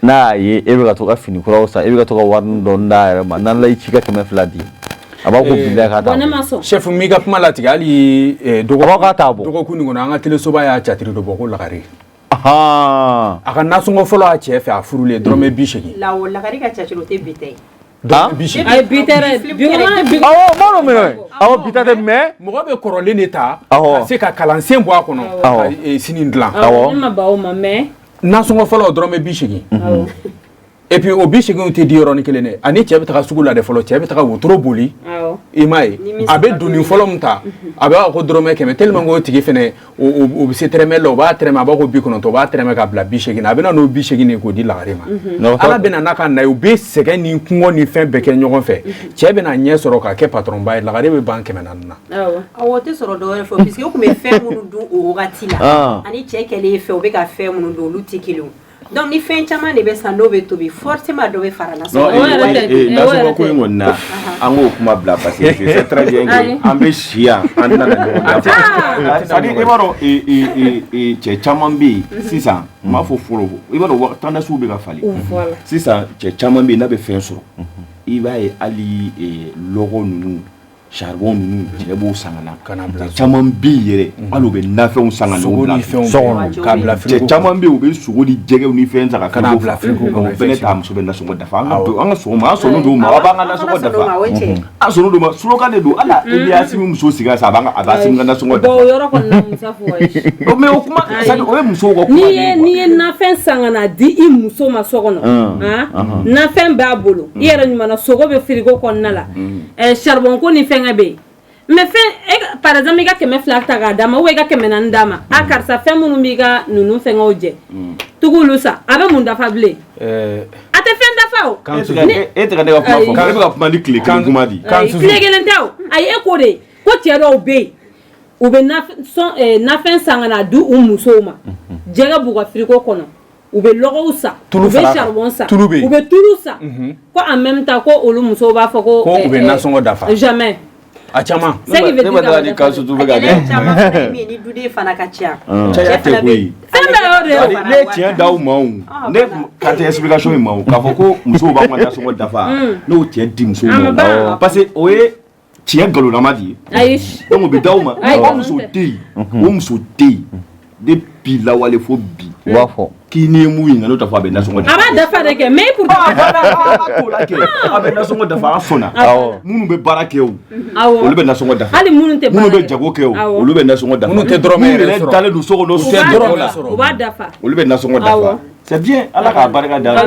n'a y'a ye e bɛ ka to ka fini kuraw san e bɛ ka to ka wari dɔ d'a yɛrɛ ma n'an la i ci ka 200 di a b'a ko bilaye k'a taa ne ma sɔn chef mi ka kuma latigɛ hali dɔgɔkun nin kɔnɔ an ka telesoba y'a catiri dɔ bɔ ko lagare a ka nasɔngɔ fɔlɔ a cɛ fɛ a furulen dɔrɔmɛ 80 lagare ka catiri o tɛ bi tɛ ay bi tɛ awɔ n b'a dɔn mɛnɛ awɔ bi tɛ mais mɔgɔ bɛ kɔrɔlen de ta ka se ka kalansen bɔ a kɔnɔ ka sini dilan awɔ ne ma ban o ma mais nasɔngɔ fɔlɔ dɔrɔmɛ 80 et puis o 80 tɛ di yɔrɔnin kelen dɛ ani cɛ bɛ taga sugu la de fɔlɔ cɛ bɛ taga wotoro boli i m'a ye a bɛ doni fɔlɔ min ta a b'a ko dɔrɔmɛ 100 tellement que o tigi fɛnɛ o bɛ se tɛrɛmɛ la o b'a tɛrɛmɛ a b'a ko 90 o b'a tɛrɛmɛ ka bila 80 a bɛ na n'o 80 de k'o di lagare ma ala bɛ na n'a ka na ye u bɛ sɛgɛn ni kɔngɔ ni fɛn bɛɛ kɛ ɲɔgɔn fɛ cɛ bɛ na ɲɛ sɔrɔ ka kɛ patron ba ye lagare bɛ ban 400 na awɔ tɛ sɔrɔ dɔwɛrɛ fɛ puisque u tun bɛ fɛn minnu dun o wagati la ani cɛ kɛlen fɛ u bɛ ka fɛn minnu dun olu tɛ kelen donc ni fɛn caman de bɛ san n'o bɛ tobi forcément dɔ bɛ fara nasɔngɔ ko in kɔni na an k'o kuma bila parce que c'est très bien que an bɛ si yan an tɛna na ɲɔgɔn dafa c'est-à-dire i b'a dɔn cɛ caman bɛ yen sisan n b'a fɔ fɔlɔ i b'a dɔn tendance bɛ ka falen sisan cɛ caman bɛ yen n'a bɛ fɛn sɔrɔ i b'a ye hali lɔgɔ ninnu charbon ninnu cɛ b'o san ka na caman bɛ yen yɛrɛ hali u bɛ nafɛnw san ka n'o bila k'a bila cɛ caman bɛ yen u bɛ sogo ni jɛgɛw ni fɛn san ka n'o bila frigo kɔnɔ bɛɛ ta muso bɛ nasɔngɔ dafa an ka sɔgɔma an sɔnni don ma a b'an ka nasɔngɔ dafa an sɔnni don ma slogan de don ala Eliasi min muso sigi sisan a b'a sigi ka nasɔngɔ dafa o yɔrɔ kɔni na Musa fɔ ye mais o kuma o ye musow ka kuma n'i ye nafɛn san ka na di i muso ma so kɔnɔ nafɛn b'a bolo i yɛrɛ ɲuman sogo bɛ frigo kɔnɔna la charbon ko ni fɛngɛ bɛ yen mais fɛn par exemple i ka 200 ta k'a d'a ma ou i ka 400 d'a ma a karisa fɛn minnu b'i ka ninnu fɛngɛw jɛ tugulu sa a bɛ mun dafa bilen a tɛ fɛn dafa o e tɛ ka ne ka kuma fɔ e bɛ ka kuma ni tile kelen kuma di tile kelen tɛ o ayi e ko de ko cɛ dɔw bɛ yen u bɛ nafɛn san ka na di u musow ma jɛgɛ b'u ka frigo kɔnɔ u bɛ lɔgɔw san u bɛ charbon san u bɛ tulu san ko en même temps ko olu musow b'a fɔ ko u bɛ nasɔngɔ dafa jamais a caman ne bɛ taa ni kasu tu bɛ ka kɛ caman fana min ni duden fana ka ca cɛya tɛ koyi fɛn bɛɛ y'o de ye ne tiɲɛ d'aw ma o ne ka tɛ explication in ma o k'a fɔ ko musow b'an ka nasɔngɔ dafa n'o tiɲɛ di musow ma parce que o ye tiɲɛ ngalonama de ye ayi donc o bɛ d'aw ma o muso tɛ yen o muso tɛ yen depuis lawale fo bi u b'a fɔ k'i ni ye mun ye n'o tɛ fɔ a bɛ nasɔngɔ dafa a b'a dafa de kɛ mais pour a bɛ nasɔngɔ dafa an sɔnna minnu bɛ baara kɛ o olu bɛ nasɔngɔ dafa hali minnu tɛ minnu bɛ jago kɛ o olu bɛ nasɔngɔ dafa minnu tɛ dɔrɔmɛ yɛrɛ sɔrɔ dalen don so kɔnɔ u tɛ dɔrɔmɛ la sɔrɔ u b'a dafa olu bɛ nasɔngɔ dafa c'est bien ala k'a barika da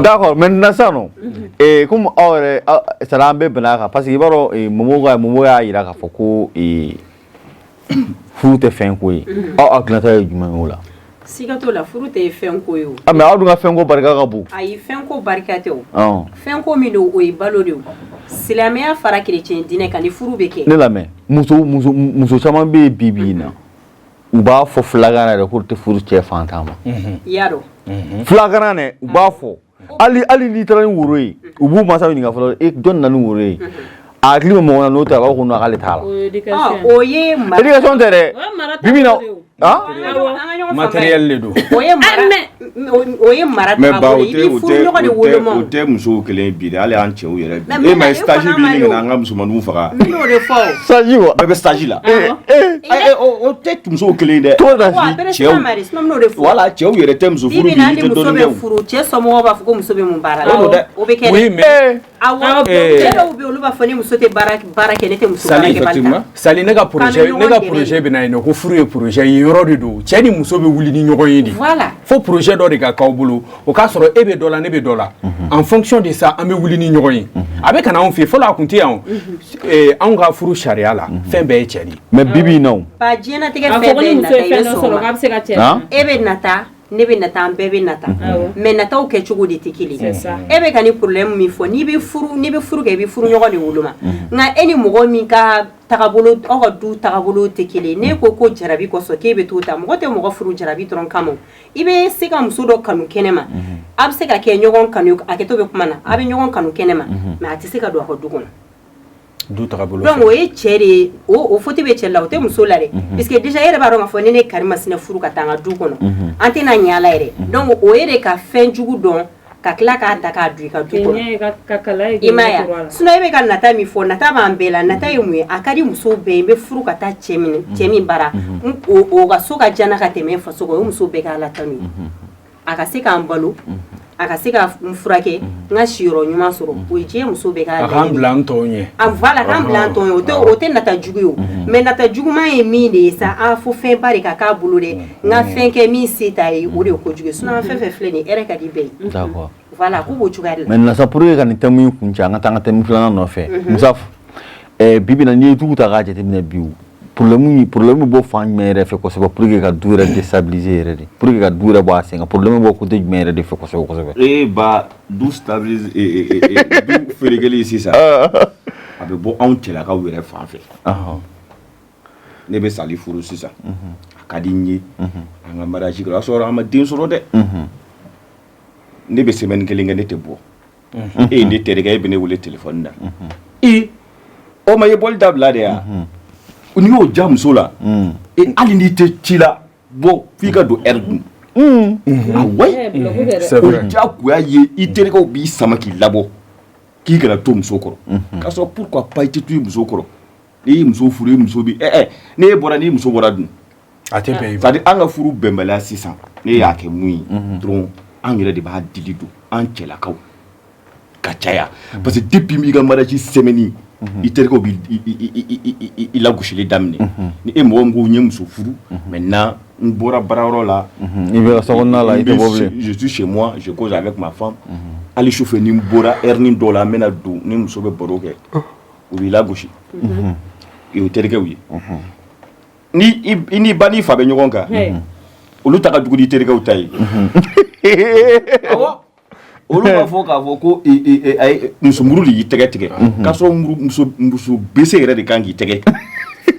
d'accord maintenant sisan nɔ comme aw yɛrɛ sari an bɛɛ bɛnna a kan parce que i b'a dɔn Momo y'a jira k'a fɔ ko furu tɛ fɛn ko ye aw hakilinata ye jumɛn ye o la siga t'o la furu tɛ fɛn ko ye o mais aw dun ka fɛn ko barika ka bon ayi fɛn ko barika tɛ o fɛn ko min don o ye balo de o silamɛya fara kerecɛn diinɛ kan ni furu bɛ kɛ ne lamɛn muso caman bɛ yen bi in na u b'a fɔ filakan na yɛrɛ k'u tɛ furu cɛ fantan ma i y'a dɔn filakan na u b'a fɔ hali n'i taara ni woro ye u b'u mansa ɲininka fɔlɔ jɔn nana ni woro ye a hakili bɛ mɔgɔ na n'o tɛ a b'a fɔ ko k'ale t'a la o ye éducation tɛ dɛ bibi na matériel de don o ye mara o ye mara ta bolo i furu ɲɔgɔn de woloma o tɛ musow kelen bi de hali an cɛw yɛrɛ bi e ma stage bi ni an ka musomaninw faga n b'o de fɔ stage wa bɛɛ bɛ stage la o tɛ musow kelen dɛ cɛw wala cɛw yɛrɛ tɛ muso furu bi ni tɛ muso dɔɔnin bɛ kɛ furu cɛ somɔgɔw b'a fɔ ko muso bɛ mun baara la o bɛ kɛ oui mais awɔ cɛ dɔw bɛ olu b'a fɔ ni muso tɛ baara kɛ ne tɛ muso baara kɛ bali Sali ne ka projet bɛ na yen nɔ ko furu ye projet ye yɔrɔ de don cɛ ni muso bɛ wuli ni ɲɔgɔn ye de fo projet dɔ de ka k'aw bolo o k'a sɔrɔ e bɛ dɔ la ne bɛ dɔ la en fonction de ça an bɛ wuli ni ɲɔgɔn ye a bɛ ka na anw fɛ yen fɔlɔ a tun tɛ yan anw ka furu sariya la fɛn bɛɛ ye cɛ de ye mais bibi non ba diɲɛnatigɛ fɛn bɛɛ nata i bɛ sɔrɔ e bɛ nata ne bɛ nata an bɛɛ bɛ nata mais nataw kɛcogo de tɛ kelen e bɛ ka ni problème min fɔ n'i bɛ furu kɛ i bɛ furu ɲɔgɔn de woloma nka e ni mɔgɔ min ka tagabolo aw ka du tagabolo tɛ kelen ne ko jarabi kɔsɔn k'e bɛ t'o ta mɔgɔ tɛ mɔgɔ furu jarabi dɔrɔn kama i bɛ se ka muso dɔ kanu kɛnɛ ma a bɛ se ka kɛ ɲɔgɔn kanu a kɛtɔ bɛ kuma na a bɛ ɲɔgɔn kanu kɛnɛ ma mais a tɛ se ka don a ka du kɔnɔ donc o ye cɛ de ye o foti bɛ cɛ la o tɛ muso la dɛ parce que déjà e yɛrɛ b'a dɔn k'a fɔ ne ne Karima Sinɛ furu ka taa an ka du kɔnɔ an tɛna ɲɛ a la yɛrɛ donc o ye de ka fɛn jugu dɔn ka tila k'a ta k'a don i ka du kɔnɔ i m'a ye sinon e bɛ ka nata min fɔ nata b'an bɛɛ la nata ye mun ye a ka di musow bɛɛ ye n bɛ furu ka taa cɛ min bara o ka so ka jana ka tɛmɛ faso kan o muso bɛɛ ka ala tanu ye a ka se k'an balo a ka se ka n furakɛ n ka siyɔrɔ ɲuman sɔrɔ o ye diɲɛ muso bɛɛ ka a k'an bila an tɔw ɲɛ voilà k'an bila an tɔw ɲɛ o tɛ nata jugu ye o mais nata juguman ye min de ye sa fo fɛn ba de ka k'a bolo dɛ n ka fɛn kɛ min se t'a ye o de ye kojugu ye sinon an fɛn fɛn filɛ nin hɛrɛ ka di bɛɛ ye d'accord voilà k'u b'o cogoya de la maintenant ça pour ka nin thème in kuncɛ an ka taa an ka thème filanan nɔfɛ Musaf bibi na n'i ye tugu ta k'a jateminɛ bi problème bɔ fan jumɛn yɛrɛ fɛ kosɛbɛ pour que ka du yɛrɛ déstabiliser yɛrɛ de pour que ka du yɛrɛ bɔ a sen kan problème bɔ côté jumɛn yɛrɛ de fɛ kosɛbɛ ba du stabiliser du feerekeli sisan a bɛ bɔ anw cɛlakaw yɛrɛ fan fɛ ne bɛ sali furu sisan a ka di n ye an ka mariage kɛ o y'a sɔrɔ an ma den sɔrɔ dɛ ne bɛ semaine kelen kɛ ne tɛ bɔ e ye ne terikɛ e bɛ ne wele téléphone na o ma ye bɔli dabila de ya n'i y'o ja muso la hali n'i tɛ ci la bɔ f'i ka don heure dun o diyagoya ye i terikɛw b'i sama k'i labɔ k'i kana to muso kɔrɔ k'a sɔrɔ pourquoi pas i tɛ to i muso kɔrɔ n'i ye muso furu i muso bi n'e bɔra n'i muso bɔra dun a tɛ bɛn c'est-à-dire an ka furu bɛnbaliya sisan ne y'a kɛ mun ye dɔrɔn an yɛrɛ de b'a dili don an cɛlakaw ka caya parce que depuis m'i ka mariage semaine i terikɛw b'i lagosili daminɛ ni e mɔgɔ min ko n ye muso furu maintenant n bɔra baarayɔrɔ la i bɛ so kɔnɔna la i tɛ bɔ bilen je suis chez moi je cause avec ma femme hali sufɛ ni n bɔra heure ni dɔw la n bɛna don ni muso bɛ baro kɛ u b'i lagosi o ye terikɛw ye i ni ba n'i fa bɛ ɲɔgɔn kan olu ta ka jugu ni terikɛw ta ye awɔ olu b'a fɔ k'a fɔ ko musomuru de y'i tɛgɛ tigɛ k'a sɔrɔ muso bese yɛrɛ de kan k'i tɛgɛ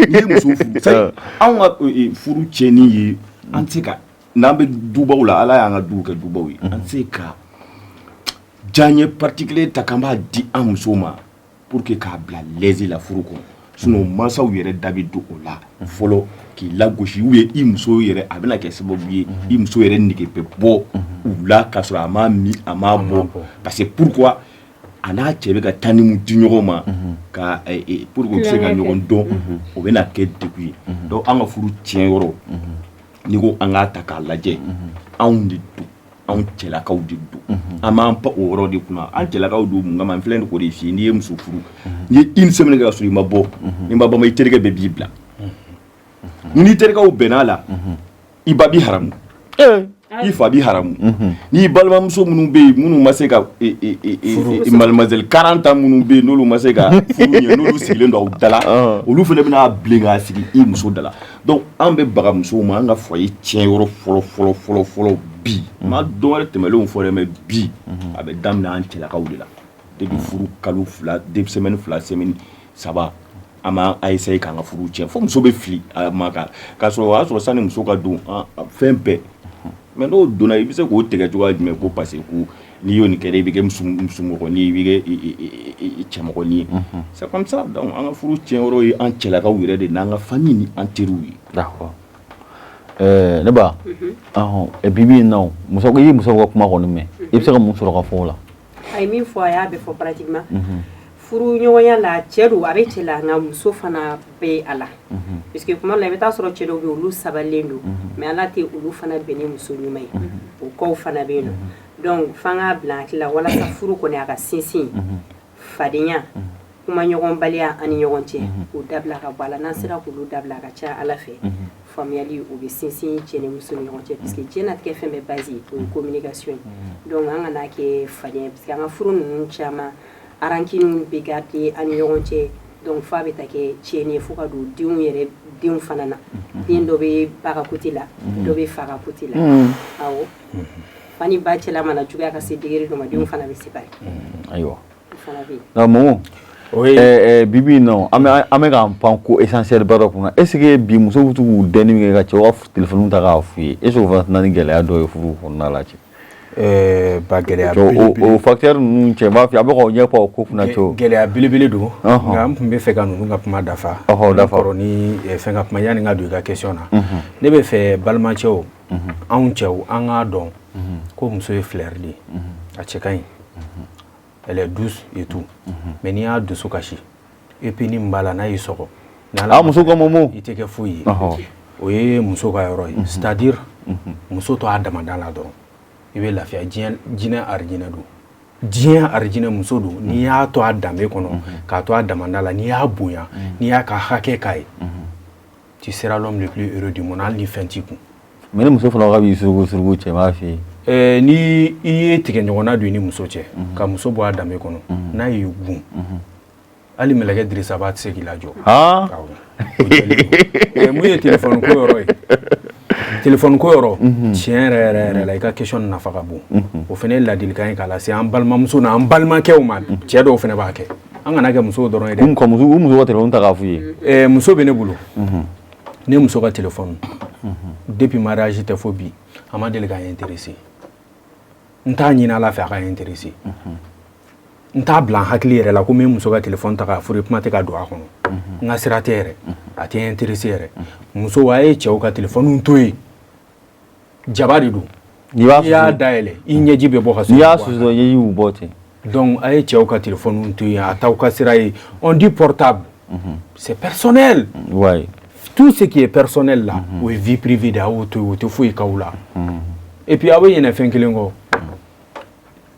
n'i ye muso furu anw ka furu tiɲɛni ye an tɛ se ka n'an bɛ dubaw la ala y'an ka duw kɛ dubaw ye an tɛ se ka diyaɲɛ particulier ta k'an b'a di an musow ma pour que k'a bila lɛzi la furu kɔnɔ sinon mansaw yɛrɛ da bɛ don o la fɔlɔ k'i lagosi ou bien i muso yɛrɛ a bɛna kɛ sababu ye i muso yɛrɛ nege bɛ bɔ u la k'a sɔrɔ a m'a min a m'a bɔ parce que pourquoi a n'a cɛ bɛ ka taa ni mun di ɲɔgɔn ma ka pour que u bɛ se ka ɲɔgɔn dɔn o bɛna kɛ degun ye donc an ka furu tiɲɛ yɔrɔ n'i ko an k'a ta k'a lajɛ anw de don anw cɛlakaw de don an b'an pan o yɔrɔ de kunna an cɛlakaw don mun kama n filɛ nin k'o de f'i ye n'i ye muso furu n'i ye une semaine kɛ ka sɔrɔ i ma bɔ n'i ma bɔ i terikɛ bɛɛ b'i bila n'i terikɛw bɛnn'a la i ba b'i haramu i fa b'i haramu n'i balimamuso minnu bɛ yen minnu ma se ka mademoiselle 40 ans minnu bɛ yen n'olu ma se ka furu ɲɛ n'olu sigilen don aw da la olu fana bɛna bilen k'a sigi i muso da la donc an bɛ baga musow ma an ka foyer tiɲɛ yɔrɔ fɔlɔ bi ma dɔwɛrɛ tɛmɛlenw fɔ dɛ mais bi a bɛ daminɛ an cɛlakaw de la depuis furu kalo 2 semaine 2 semaine 3 an b'a essayer k'an ka furu tiɲɛ fo muso bɛ fili a ma k'a sɔrɔ o y'a sɔrɔ sani muso ka don fɛn bɛɛ mais n'o donna i bɛ se k'o tigɛ cogoya jumɛn ko parce que ko n'i y'o nin kɛ i bɛ kɛ musomɔgɔnin ye i bɛ kɛ cɛmɔgɔnin ye c'est comme ça donc an ka furu tiɲɛ yɔrɔ ye an cɛlakaw yɛrɛ de n'an ka famille ni an teriw ye d'accord ne ba e bibi non muso ko yi muso ko kuma ko me e bi se ka mun sɔrɔ ka fɔ la ay min fɔ a y'a bɛɛ fɔ pratiquement furu ɲɔgɔnya la cɛ do a bɛ cɛ la nka muso fana bɛ a la parce que kuma la i bɛ taa sɔrɔ cɛ dɔw bɛ olu sabalilen do mais ala tɛ olu fana bɛn ni muso ɲuman ye o kɔw fana bɛ yen nɔ donc f'an k'a bila hakili la walasa furu kɔni a ka sinsin fadenya kuma ɲɔgɔnbaliya ani ɲɔgɔn cɛ k'o dabila ka bɔ a la n'an sera k'olu dabila a ka ca ala fɛ faamuyali o bɛ sinsin cɛ ni muso ni ɲɔgɔn cɛ parce que diɲɛnatigɛ fɛn bɛɛ base o ye communication ye donc an kana kɛ fadenya parce que an ka furu ninnu caman arankiniw bɛ garder an ni ɲɔgɔn cɛ donc f'a bɛ ta kɛ tiɲɛni ye fo ka don denw fana na den dɔ bɛ ba ka côté la dɔ bɛ fa ka côté la awɔ fa ni ba cɛla mana juguya ka se degré dɔ ma denw fana bɛ séparer ayiwa fana bɛ yen na mo bibi non ame ka pan ko essentiel baro kuna est ce que bi muso futu deni nge ka cɛ wa téléphone ta ka fu est ce que fa nani gɛlɛya dɔ ye furu kɔnɔna la cɛ ba gɛlɛya o facteur ninnu cɛ b'a fɛ a bɛ ka ɲɛfɔ o ko kunna cɛ gɛlɛya belebele don nka n tun bɛ fɛ ka ninnu ka kuma dafa kɔrɔ ni fɛn ka kuma yanni n ka don i ka question na ne bɛ fɛ balimacɛw anw cɛw an k'a dɔn ko muso ye fleur de ye a cɛ ka ɲi elle est douce et tout mais n'i y'a dusu kasi et puis ni mbala n'a y'i sɔgɔ muso ka momo i tɛ kɛ foyi ye o ye muso ka yɔrɔ ye c'est à dire muso to a damada la dɔrɔn i bɛ lafiya jinɛ arijinɛ don diɲɛ arijinɛ muso don n'i y'a to a danbe kɔnɔ k'a to a damada la n'i y'a bonya n'i y'a ka hakɛ k'a ye tu seras l'homme le plus heureux du monde hali ni fɛn t'i kun mais ni muso fana ka b'i surugu cɛ b'a fɛ ni i ye tigɛ ɲɔgɔnna don i ni muso cɛ ka muso bɔ a danbe kɔnɔ n'a y'i gun hali mɛlɛkɛ Dirisa b'a tɛ se k'i lajɔ mun ye téléphone ko yɔrɔ ye téléphone ko yɔrɔ tiɲɛ yɛrɛ la i ka question nafa ka bon o fana ye ladilikan ye k'a lase an balimamuso n'an balimakɛw ma cɛ dɔw fana b'a kɛ an kana kɛ musow dɔrɔn ye dɛ muso ka téléphone ta k'a f'u ye muso bɛ ne bolo ne muso ka téléphone depuis mariage tɛ fo bi a ma deli k'an intéressé n t'a ɲini ala fɛ a ka intéressé n t'a bila n hakili yɛrɛ la ko n bɛ muso ka téléphone ta k'a furu kuma tɛ ka don a kɔnɔ n ka sira tɛ yɛrɛ a tɛ intéressé yɛrɛ muso a ye cɛw ka téléphone to yen jaba de don n'i y'a dayɛlɛ i ɲɛji bɛ bɔ ka sɔrɔ n'i y'a susu ɲɛji bɛ bɔ ten donc a ye cɛw ka téléphone to yen a t'aw ka sira ye on dit portable c'est personnel ouais tout ce qui est personnel là o ye vie privée de y'aw to yen o tɛ foyi k'aw la et puis aw bɛ ɲinɛ fɛn kelen kɔ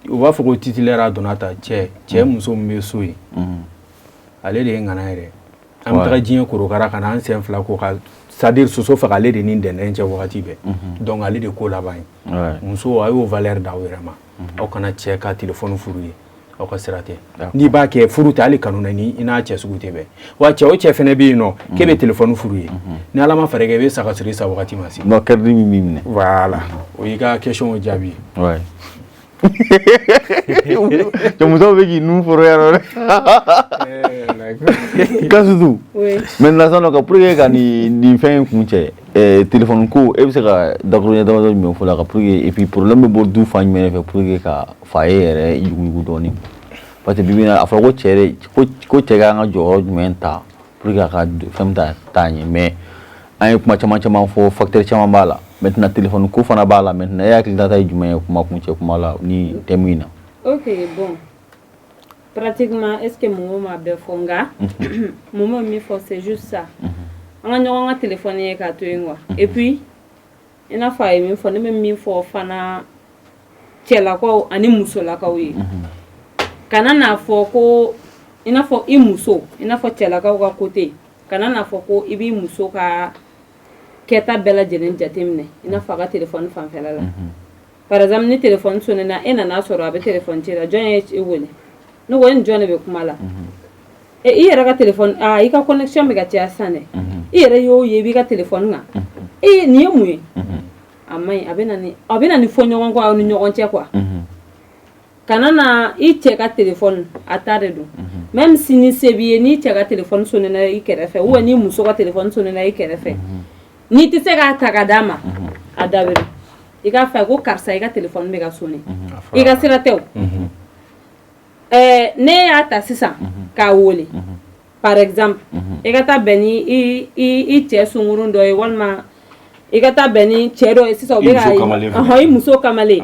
u b'a fɔ ko titulaire a donna ta cɛ muso min bɛ so yen ale de ye ŋana yɛrɛ an bɛ taga diɲɛ korokara ka na an sen fila ko ka c'est à dire soso faga ale de ni dɛndɛn cɛ wagati bɛɛ donc ale de ko laban ye muso a y'o valeur d'aw yɛrɛ ma aw kana cɛ ka téléphone furu ye aw ka sira tɛ n'i b'a kɛ furu tɛ hali kanu na ni i n'a cɛ sugu tɛ bɛn wa cɛ o cɛ fana bɛ yen nɔ k'e bɛ téléphone furu ye ni ala ma fɛɛrɛ kɛ i bɛ sa ka sɔrɔ i sa wagati ma se non kɛrɛdi min b'i minɛ voilà o y'i ka question o jaabi ouais muso bɛ k'i nun foro yɔrɔ dɛ Kasutu maintenant sisan ka pour que ka nin fɛn in kun cɛ téléphone ko e bɛ se ka dakuruɲɛ damadɔ jumɛn fɔ la ka pour que et puis problème bɛ bɔ du fa jumɛn fɛ pour que ka fa ye yɛrɛ yuguyugu dɔɔnin parce que bibi in na a fɔra ko cɛ ko cɛ ka kan ka jɔyɔrɔ jumɛn ta pour que a ka fɛn ta ɲɛ mais an ye kuma caman fɔ facteur caman b'a la maintenant téléphone ko fana b'a la maintenant e hakili ta ye jumɛn ye kuma kuncɛ kuma la ni thème in na ok bon pratiquement est ce que momo m'a bɛɛ fɔ nka momo min fɔ c'est juste ça an ka ɲɔgɔn ka téléphone ye k'a to yen quoi et puis i n'a fɔ a ye min fɔ ne bɛ min fɔ fana cɛlakaw ani musolakaw ye kana n'a fɔ ko i n'a fɔ i muso i n'a fɔ cɛlakaw ka côté kana n'a fɔ ko i b'i muso ka kɛta bɛɛ lajɛlen jateminɛ i n'a fɔ a ka téléphone fanfɛla la par exemple ni téléphone sonnena e nana sɔrɔ a bɛ téléphone ci la jɔn ye e wele ne ko e ni jɔn de bɛ kuma la i yɛrɛ ka téléphone i ka connexion bɛ ka caya sisan dɛ i yɛrɛ y'o ye i b'i ka téléphone kan nin ye mun ye a man ɲi a bɛ na ni fɔ ɲɔgɔn kɔ aw ni ɲɔgɔn cɛ quoi kana na i cɛ ka téléphone a ta de don même si ni se b'i ye n'i cɛ ka téléphone sonnena i kɛrɛfɛ ou bien ni muso ka téléphone sonnena i kɛrɛfɛ n'i tɛ se k'a ta ka d'a ma a dabiri i k'a fɛ ko karisa i ka téléphone bɛ ka sonner i ka sira tɛ o ne y'a ta sisan k'a wele par exemple i ka taa bɛn ni i cɛ sunkurun dɔ ye walima i ka taa bɛn ni cɛ dɔ ye sisan o bɛ ka i muso kamalen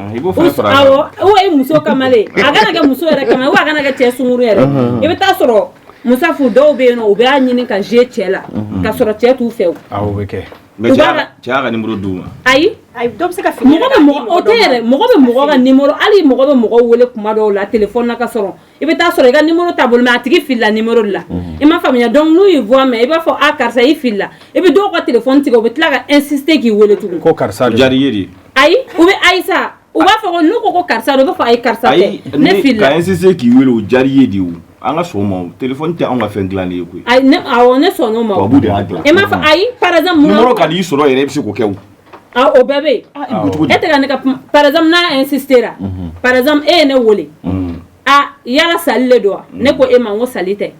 o ye muso kamalen a kana kɛ muso yɛrɛ kama ou a kana kɛ cɛ sunkuru yɛrɛ i bɛ taa sɔrɔ musafu dɔw bɛ yen nɔ u b'a ɲini ka jouer cɛ la ka sɔrɔ cɛ t'u fɛ o bɛ kɛ mais cɛ y'a ka numéro d'u ma ayi dɔ bɛ se ka fini o tɛ yɛrɛ mɔgɔ bɛ mɔgɔ ka numéro hali mɔgɔ bɛ mɔgɔ wele kuma dɔw la téléphone na ka sɔrɔ i bɛ taa sɔrɔ i ka numéro t'a bolo mais a tigi filila numéro de la i m'a faamuya donc n'u y'i voix mɛn i b'a fɔ karisa i filila i bɛ dɔw ka téléphone tigɛ u bɛ tila ka insister k'i wele tugun ko karisa jari ye de ayi u bɛ Ayisa u b'a fɔ ko n'u ko karisa dɔ u b'a fɔ ayi karisa tɛ ne filila ka insister k'i wele o jari ye de o an ka sɔn ma téléphone tɛ anw ka fɛn dilannen ye koyi ayi ne sɔnn'o ma tubabu de y'a dilan i m'a fɔ ayi par exemple numéro ka n'i sɔrɔ yɛrɛ i bɛ se k'o kɛ o o bɛɛ bɛ yen e tɛ ka ne ka par exemple n'a insistera par exemple e ye ne wele yala sali le don wa ne ko e ma n ko sali tɛ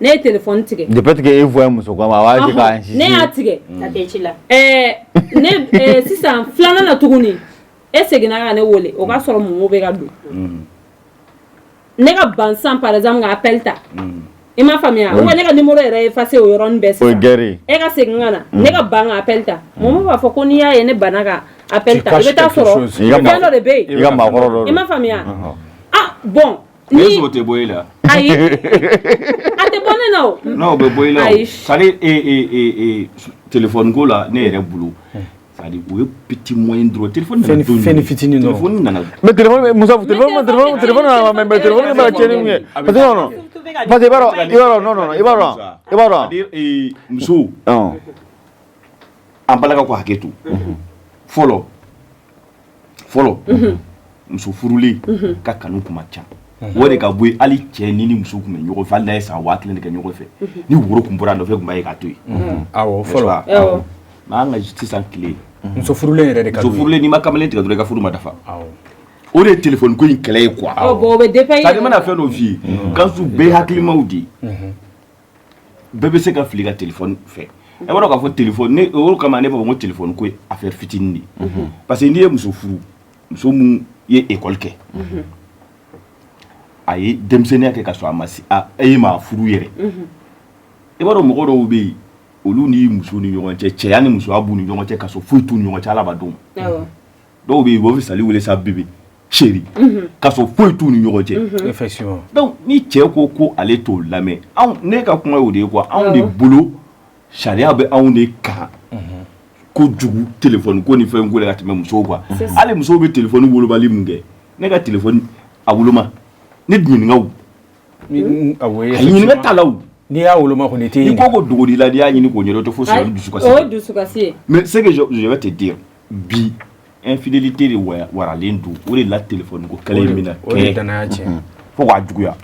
ne ye téléphone tigɛ depuis que e voit muso kama a b'a kɛ ka insister ne y'a tigɛ a tɛ ci la ne sisan filanan na tuguni e seginna ka ne wele o k'a sɔrɔ mɔgɔw bɛ ka don ne ka ban sisan par exemple ka appel ta i m'a faamuya ou ne ka numéro yɛrɛ effacé o yɔrɔnin bɛɛ sisan e ka segin ka na ne ka ban ka appel ta mɔmɔ b'a fɔ ko n'i y'a ye ne banna ka appel ta i bɛ taa sɔrɔ fɛn dɔ de bɛ yen i ka maakɔrɔ dɔ i m'a faamuya bon ni o tɛ bɔ i la ayi a tɛ bɔ ne na o non o bɛ bɔ i la o c'est à dire téléphone ko la ne yɛrɛ bolo c'est-à-dire o ye petit moyen dɔrɔn téléphone nana don fɛn fitinin dɔrɔn téléphone nana mais téléphone Musa téléphone na mais téléphone ba cɛni mun ye parce que non parce que i b'a dɔn i b'a dɔn muso an balaka ko hakɛ to fɔlɔ muso furulen ka kanu kuma ca o de ka bɔ yen hali cɛ ni muso tun bɛ ɲɔgɔn fɛ hali n'a ye san 1000 de kɛ ɲɔgɔn fɛ ni woro tun bɔra nɔfɛ tun b'a ye k'a to yen awɔ fɔlɔ mais an ka sisan tile muso furulen yɛrɛ de ka muso furulen n'i ma kamalen tigɛ dɔrɔn i ka furu ma dafa o de ye téléphone ko in kɛlɛ ye quoi bon o bɛ dépend c'est à dire n bɛna fɛn dɔ f'i ye Gansu bɛɛ hakilimaw de ye bɛɛ bɛ se ka fili ka téléphone fɛ e b'a dɔn k'a fɔ téléphone ne o kama ne b'a fɔ ko téléphone ko ye affaire fitinin de ye parce que n'i ye muso furu muso mun ye école kɛ a ye denmisɛnniya kɛ ka sɔrɔ a ma se e ma furu yɛrɛ i b'a dɔn mɔgɔ dɔw bɛ yen olu ni muso ni ɲɔgɔn cɛ cɛya ni musoya b'u ni ɲɔgɔn cɛ ka sɔrɔ foyi t'u ni ɲɔgɔn cɛ ala b'a dɔn dɔw bɛ yen u b'a fɔ sali wele sa bébé chéri ka sɔrɔ foyi t'u ni ɲɔgɔn cɛ effectivement donc ni cɛ ko ale t'o lamɛn anw ne ka kuma y'o de ye quoi anw de bolo sariya bɛ anw de kan kojugu téléphone ko ni fɛn ko la ka tɛmɛ musow kan hali musow bɛ téléphone wolobali mun kɛ ne ka téléphone a woloma ne ɲininka o a ɲininka t'a la o n'i y'a woloma kɔni tɛ ɲininka i ko dogodi la n'i y'a ɲini k'o ɲɛdɔn tɛ fo sɔrɔ dusukasi o ye dusukasi ye mais ce que je vais te dire bi infidélité de waralen don o de la téléphone ko kɛlɛ in bɛna o de danaya tiɲɛ fo k'a juguya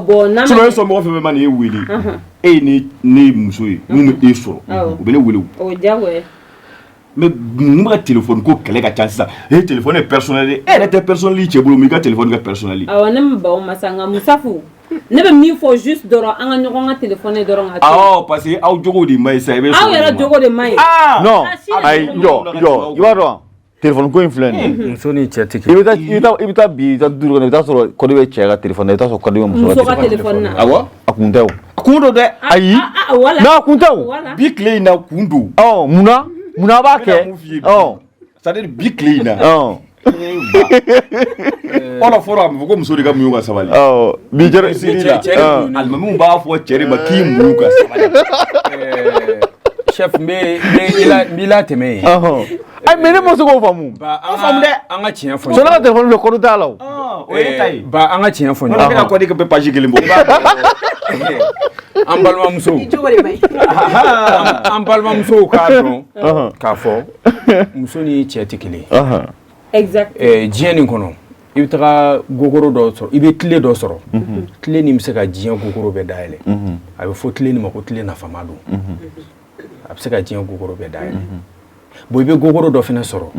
bon n'a sinon e somɔgɔ fɛn fɛn ma nin e wele e ye ne muso ye mun bɛ e sɔrɔ u bɛ ne wele o diyagoya mais mun bɛ ka téléphone ko kɛlɛ ka ca sisan téléphone est personnel e yɛrɛ tɛ personnel i cɛ bolo mais i ka téléphone kɛ personnel awɔ ne ma ban o ma sa nka Musafu ne bɛ min fɔ juste dɔrɔn an ka ɲɔgɔn ka téléphone dɔrɔn ka to parce que aw jogo de ma ɲi sa i bɛ aw yɛrɛ jogo de ma ɲi non ayi jɔ i b'a dɔn téléphone ko in filɛ nin ye muso ni cɛ tɛ kelen i bɛ taa bi i bɛ taa duuru kɔnɔ i bɛ taa sɔrɔ kɔdi bɛ cɛ ka téléphone na i bɛ taa sɔrɔ kɔdi bɛ muso ka téléphone na awɔ a kun tɛ o a kun don dɛ ayi n'a kun tɛ o bi tile in na kun don munna a b'a kɛ c'est à dire bi tile in na fɔlɔ fɔlɔ a bɛ fɔ ko muso de ka muɲu ka sabali bi jɛrɛ siri la alimamiw b'a fɔ cɛ de ma k'i muɲu ka sabali chef n b'i la tɛmɛ yen mais ne ma se k'o faamu o faamu dɛ an ka tiɲɛ fɔ so ne ka téléphone bɛ kɔdi t'a la o o ye ta ye ba an ka tiɲɛ fɔ ɲɔgɔn ne ka kɔdi bɛ page kelen bɔ an balimamusow an balimamusow k'a dɔn k'a fɔ muso ni cɛ tɛ kelen exact diɲɛ nin kɔnɔ i bɛ taga gogoro dɔ sɔrɔ i bɛ tile dɔ sɔrɔ tile nin bɛ se ka diɲɛ gogoro bɛɛ dayɛlɛ a bɛ fɔ tile nin ma ko tile nafama don a bɛ se ka diɲɛ gogoro bɛɛ dayɛlɛ bon i bɛ gogoro dɔ fana sɔrɔ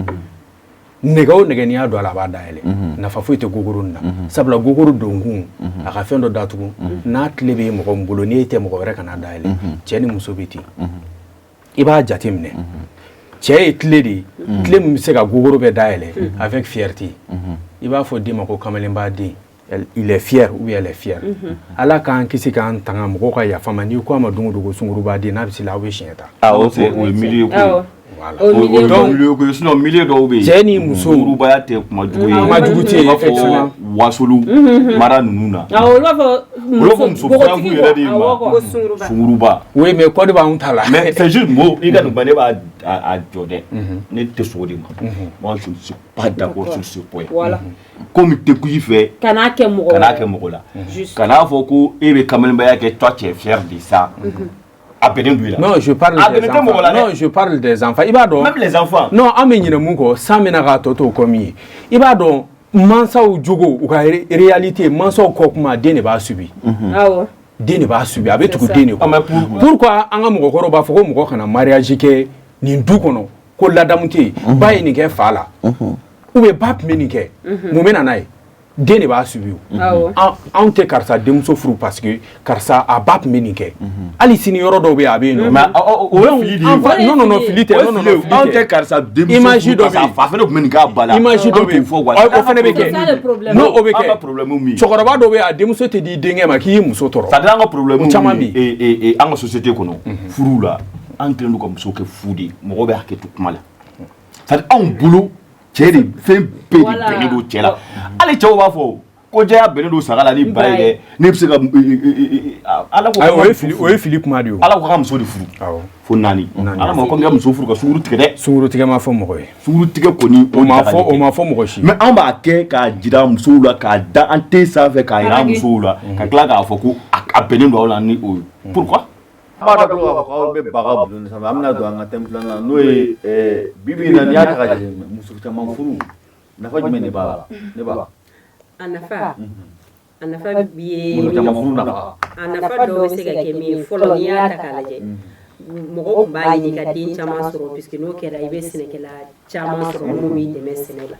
nɛgɛ o nɛgɛ n'i y'a don a la a b'a dayɛlɛ nafa foyi tɛ gogoro nin na sabula gogoro donkun a ka fɛn dɔ datugu n'a tile bɛ mɔgɔ min bolo n'e tɛ mɔgɔ wɛrɛ kana dayɛlɛ cɛ ni muso bɛ ten i b'a jate minɛ cɛ ye tile de ye tile min bɛ se ka gogoro bɛɛ dayɛlɛ avec fierté i b'a fɔ den ma ko kamalen b'a den il est fier ou bien elle est fière ala k'an kisi k'an tanga mɔgɔw ka yafa ma n'i ko a ma don o don ko sunkuru b'a den n'a bɛ se la aw bɛ siɲɛ ta o ye milieu ko sinon milieu dɔw bɛ yen cɛ ni muso furubaya tɛ kuma jugu ye kuma jugu tɛ yen effectivement wasolu mara ninnu na olu b'a fɔ muso furakun yɛrɛ de ma sunguruba oui mais kɔdi b'anw ta la mais c'est juste mot i ka nin ba ne b'a jɔ dɛ ne tɛ sɔn o de ma moi je ne suis pas d'accord sur ce point komi tɛ ku i fɛ kan'a kɛ mɔgɔ la kan'a fɔ ko e bɛ kamalenbaya kɛ toi tu es fier de ça non, je parle des enfants. Non, je parle des enfants. Même les enfants. Non, an bɛ ɲinɛ mun kɔ san bɛna k'a tɔ to komi ye i b'a dɔn mansaw jogo u ka réalité mansaw kɔ kuma den de b'a subi den de b'a subi a bɛ tugu den de kɔ pourquoi an ka mɔgɔkɔrɔw b'a fɔ ko mɔgɔ kana mariage kɛ nin du kɔnɔ ko ladamu tɛ yen ba ye nin kɛ fa la ou bien ba tun bɛ nin kɛ mun bɛ na n'a ye den de b'a subi anw tɛ karisa denmuso furu parce que karisa a ba tun bɛ nin kɛ hali sini yɔrɔ dɔw bɛ yen a bɛ yen nɔ non fili tɛ anw tɛ karisa denmuso image furu parce que a fa fana tun bɛ nin k'a ba la image dɔ bɛ yen o fana bɛ kɛ non o bɛ kɛ cɛkɔrɔba dɔw bɛ yen a denmuso tɛ di denkɛ ma k'i ye muso tɔɔrɔ c'est à dire an ka problème caman bɛ an ka société kɔnɔ furu la an kɛlen don ka muso kɛ fu de mɔgɔ bɛ hakɛ to kuma la c'est à dire anw bolo cɛ de fɛn bɛɛ de bɛnnen don cɛ la hali cɛw b'a fɔ ko jɛya bɛnnen don saga la ni ba ye dɛ ne bɛ se ka ala ko o ye fili kuma de ye ala ko ka muso de furu fo 4 ala ma ko n ka muso furu ka sunguru tigɛ dɛ sunguru tigɛ ma fɔ mɔgɔ ye sunguru tigɛ kɔni o ma fɔ mɔgɔ si mais an b'a kɛ k'a jira musow la k'a da an te sanfɛ k'a jira musow la ka tila k'a fɔ ko a bɛnnen don aw la ni o ye pourquoi an b'a dɔn k'a fɔ k'aw bɛ baga bulon sanfɛ an bɛna don an ka thème filanan n'o ye bibi in na n'i y'a ta ka jateminɛ muso caman furu nafa jumɛn de b'a la ne ba a nafa bi ye muso caman furu nafa a nafa dɔw bɛ se ka kɛ min fɔlɔ n'i y'a ta k'a lajɛ mɔgɔ tun b'a ɲini ka den caman sɔrɔ puisque n'o kɛra i bɛ sɛnɛkɛla caman sɔrɔ minnu b'i dɛmɛ sɛnɛ la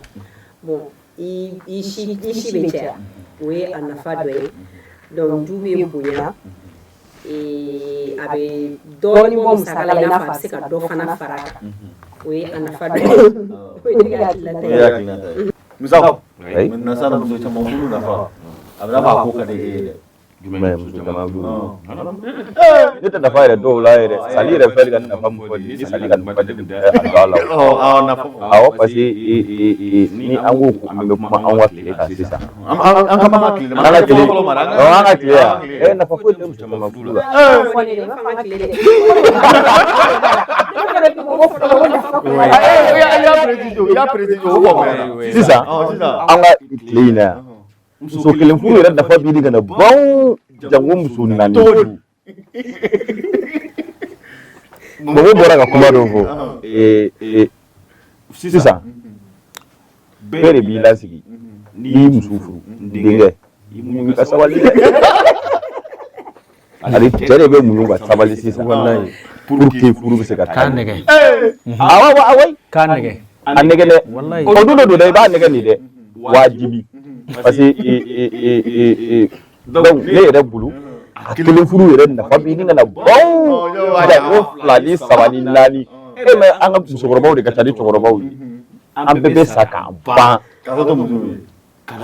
bon i si bɛ caya o ye a nafa dɔ ye donc du bɛ bonya a bɛ dɔɔnin bɔ musaka la i n'a fɔ a bɛ se ka dɔ fana fara a kan o ye a nafa dɔ ye o ye ne ka hakilinata ye Misal, maintenant ça nous sommes en boulot d'affaires. Avec la part qu'on a des jumɛn muso caman bolo ne tɛ nafa yɛrɛ dɔw la yɛrɛ sali yɛrɛ fɛn ka nafa mun fɔ ni sali ka nafa de tɛ a don a la awɔ parce que ni an ko an bɛ kuma an ka tile kan sisan an ka ma tile an ka tile an ka tile yan nafa foyi tɛ muso caman bolo la sisan an ka tile in na yan muso kelen furu yɛrɛ nafa bi ka na baw jango muso 4 mɔgɔ bɔra ka kuma dɔ fɔ sisan bɛɛ de b'i lasigi n'i muso furu denkɛ i ka sabali dɛ ali cɛ de bɛ muɲu ka sabali sisan pour que furu bɛ se ka taa nɛgɛ awɔ k'a nɛgɛ a nɛgɛ dɛ o don dɔ dɛ i b'a nɛgɛ nin dɛ wajibi parce que donc ne yɛrɛ bolo a kelen furu yɛrɛ nafa bi ni kana baw jango 2 3 4 mais an ka musokɔrɔbaw de ka ca ni cɛkɔrɔbaw ye an bɛɛ bɛ sa k'a ban ka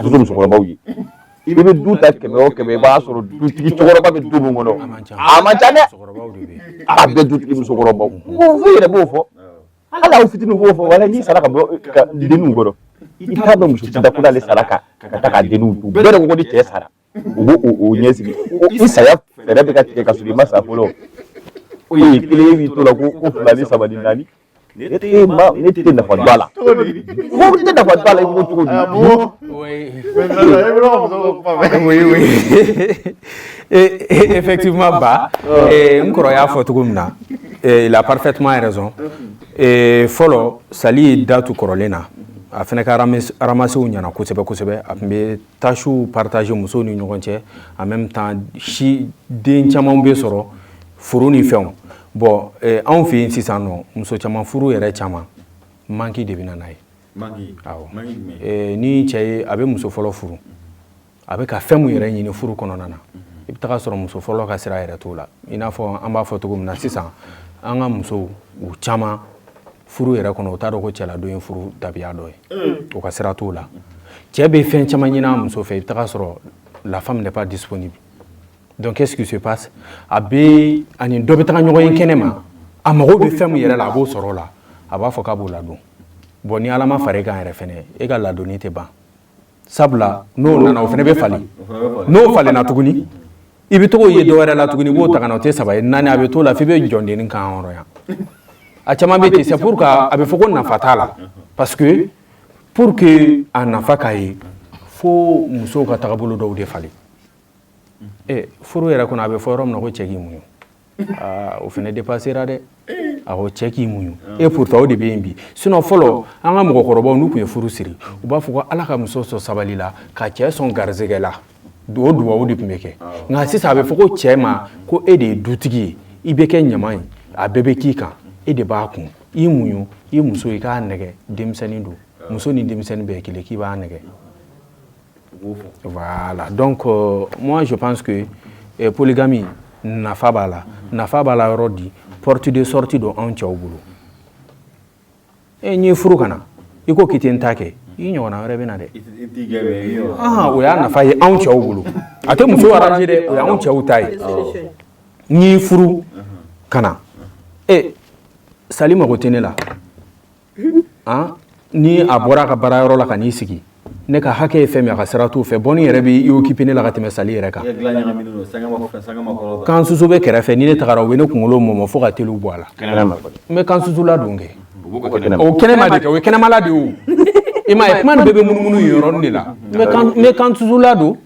to musokɔrɔbaw ye i bɛ du ta 100 o 100 i b'a sɔrɔ dutigi cɛkɔrɔba bɛ du min kɔnɔ a man ca dɛ a bɛɛ dutigi musokɔrɔbaw fo yɛrɛ b'o fɔ hali aw fitinin b'o fɔ wala n'i sara ka bɔ denninw kɔrɔ i t'a dɔn muso tɛ ko n'ale sara ka taa ka denninw dun bɛɛ de ko ni cɛ sara u b'o ɲɛsigi i saya fɛɛrɛ bɛ ka tigɛ ka sɔrɔ i ma sa fɔlɔ o ye kelen b'i to la ko 2 ni 3 ni 4 ne tɛ nafa dɔn a la ko ne tɛ nafa dɔn a la i ko cogo di effectivement ba n kɔrɔ y'a fɔ cogo min na il a parfaitement raison fɔlɔ sali ye datu kɔrɔlen na a fana ka ramasew ɲɛna kosɛbɛ kosɛbɛ a tun bɛ tâches partager musow ni ɲɔgɔn cɛ en même temps den caman bɛ sɔrɔ furu ni fɛnw bon anw fɛ yen sisan nɔ muso caman furu yɛrɛ caman manki de bɛ na n'a ye awɔ ni cɛ ye a bɛ muso fɔlɔ furu a bɛ ka fɛn mun yɛrɛ ɲini furu kɔnɔna na i bɛ taga sɔrɔ muso fɔlɔ ka sira yɛrɛ t'o la i n'a fɔ an b'a fɔ cogo min na sisan an ka musow u caman furu yɛrɛ kɔnɔ u t'a dɔn ko cɛladon ye furu tabiya dɔ ye o ka sira t'o la cɛ bɛ fɛn caman ɲini a muso fɛ i bɛ taga sɔrɔ la femme n'est pas disponible donc qu'est-ce qui se passe a bɛ ani dɔ bɛ taga ɲɔgɔn ye kɛnɛ ma a mago bɛ fɛn min yɛrɛ la a b'o sɔrɔ o la a b'a fɔ k'a b'o ladon bon ni ala ma fara e kan yɛrɛ fɛnɛ e ka ladonni tɛ ban sabula n'o nana o fɛnɛ bɛ fali n'o falenna tuguni i bɛ togo ye dɔ wɛrɛ la tuguni i b'o ta ka na o tɛ saba ye naani a bɛ t'o la f'i bɛ jɔndenni kan yɔrɔ yan a caman bɛ ten c'est pour que a bɛ fɔ ko nafa t'a la parce que pour que a nafa ka ye fo musow ka tagabolo dɔw de falen furu yɛrɛ kɔnɔ a bɛ fɔ yɔrɔ min na ko cɛ k'i muɲu o fɛnɛ dépassera dɛ awɔ cɛ k'i muɲu et pourtant o de bɛ yen bi sinon fɔlɔ an ka mɔgɔkɔrɔbaw n'u tun ye furu siri u b'a fɔ ko ala ka muso sɔn sabali la ka cɛ sɔn garizɛgɛ la o duwawu de tun bɛ kɛ nka sisan a bɛ fɔ ko cɛ ma ko e de ye dutigi ye i bɛ kɛ ɲama ye a bɛɛ bɛ k'i kan e de b'a kun i muɲu i muso i k'a nɛgɛ denmisɛnnin don muso ni denmisɛnnin bɛɛ ye kelen k'i b'a nɛgɛ voilà donc moi je pense que polygamie nafa b'a la yɔrɔ di porte de sortie don anw cɛw bolo n'i ye furu ka na i ko k'i tɛ n ta kɛ i ɲɔgɔnna wɛrɛ bɛ na dɛ o y'a nafa ye anw cɛw bolo a tɛ muso arranger dɛ o y'anw cɛw ta ye n'i furu ka na sali mago tɛ ne la ni a bɔra a ka baarayɔrɔ la ka n'i sigi ne ka hakɛ ye fɛn min a ka sira t'o fɛ bɔnni yɛrɛ b'i occupé ne la ka tɛmɛ sali yɛrɛ kan kan susu bɛ kɛrɛfɛ ni ne tagara u bɛ ne kunkolo mɔmɔ fo ka teliw bɔ a la n bɛ kan susu ladon kɛ o kɛnɛma de kɛ o ye kɛnɛmala de o i m'a ye kuma nin bɛɛ bɛ munumunu yen yɔrɔnin de la n bɛ kan susu ladon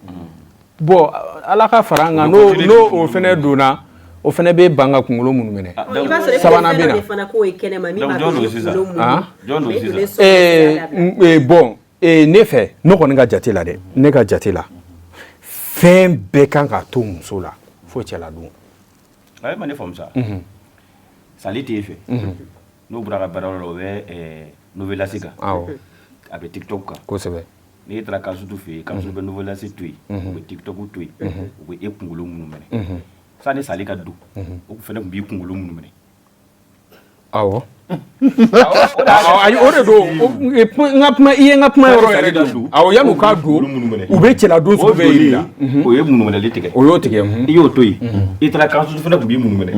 bon ala ka fara an kan n'o o fɛnɛ donna o fɛnɛ bɛ ban ka kunkolo minnu minɛ sabanan bɛ na bon ne fɛ ne kɔni ka jate la dɛ ne ka jate la fɛn bɛɛ kan ka to muso la fo cɛ la dun ayi ma ne faamu sa sali t'e fɛ n'o bɔra ka baarayɔrɔ la o bɛ novelas kan a bɛ tiktok kan kosɛbɛ n'i taara kansutu fɛ yen kansutu bɛ novelas to yen u bɛ tiktok to yen u bɛ e kunkolo minnu minɛ sani sali ka don o fɛnɛ tun b'i kunkolo minnu minɛ awɔ ayi o de don n ka kuma i ye n ka kuma yɔrɔ yɛrɛ don awɔ yan'u k'a don u bɛ cɛladon sugu bɛɛ yir'i la o ye munumɛnɛli tigɛ o y'o tigɛ i y'o to yen i taara kansutu fɛnɛ tun b'i munumɛnɛ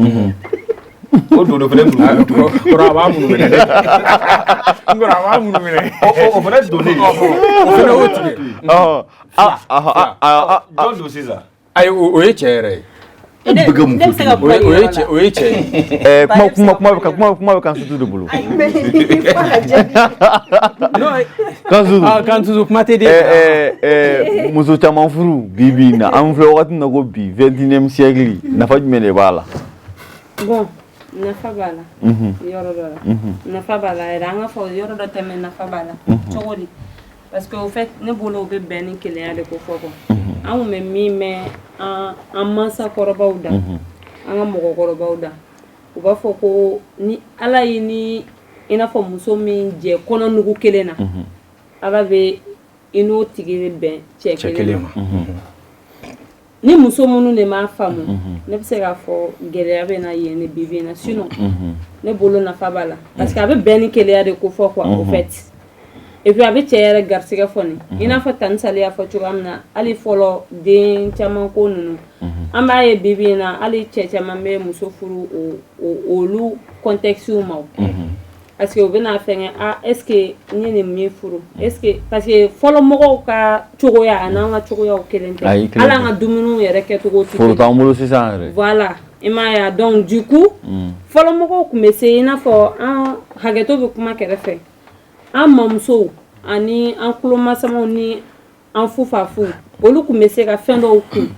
o don fɛnɛ munumɛnɛ kɔrɔ a b'a munumɛnɛ dɛ n kɔrɔ a b'a munumɛnɛ o fɛnɛ donnen o fɛnɛ y'o tigɛ jɔn don sisan ayi o ye cɛ yɛrɛ ye o ye cɛ ye kuma bɛ kan sutu de bolo kan sutu kuma tɛ de muso caman furu bi bi in na an filɛ wagati min na ko bi 21e siècle nafa jumɛn de b'a la bon nafa b'a la yɔrɔ dɔ la nafa b'a la yɛrɛ an ka fɔ yɔrɔ dɔ tɛmɛ nafa b'a la cogo di parce que au fait ne bolo o bɛ bɛn ni kelenya de ko fɔ quoi an kun bɛ min mɛn an mansa kɔrɔbaw da an ka mɔgɔkɔrɔbaw da u b'a fɔ ko ni ala ye ni i n'a fɔ muso min jɛ kɔnɔnugu kelen na ala bɛ i n'o tigi bɛn cɛ kelen ma ni muso minnu de m'a faamu ne bɛ se k'a fɔ gɛlɛya bɛ na yen ne bi na sinon ne bolo nafa b'a la parce que a bɛ bɛn ni kelenya de ko fɔ quoi au fait et puis a bɛ cɛ yɛrɛ garisɛgɛ fɔ nin i n'a fɔ Tani Sali y'a fɔ cogoya min na hali fɔlɔ den caman ko ninnu an b'a ye bi bi in na hali cɛ caman bɛ muso furu olu contexte ma parce que u bɛna fɛngɛ est ce que n ye nin min furu est ce que parce que fɔlɔ mɔgɔw ka cogoya a n'an ka cogoyaw kelen tɛ hali an ka dumuniw yɛrɛ kɛcogo tɛ furu t'an bolo sisan yɛrɛ voilà i m'a ye donc du coup fɔlɔ mɔgɔw tun bɛ se i n'a fɔ an hakɛto bɛ kuma kɛrɛfɛ an mamusow ani an tulomasamaw ni an fufafuw olu tun bɛ se ka fɛn dɔw kun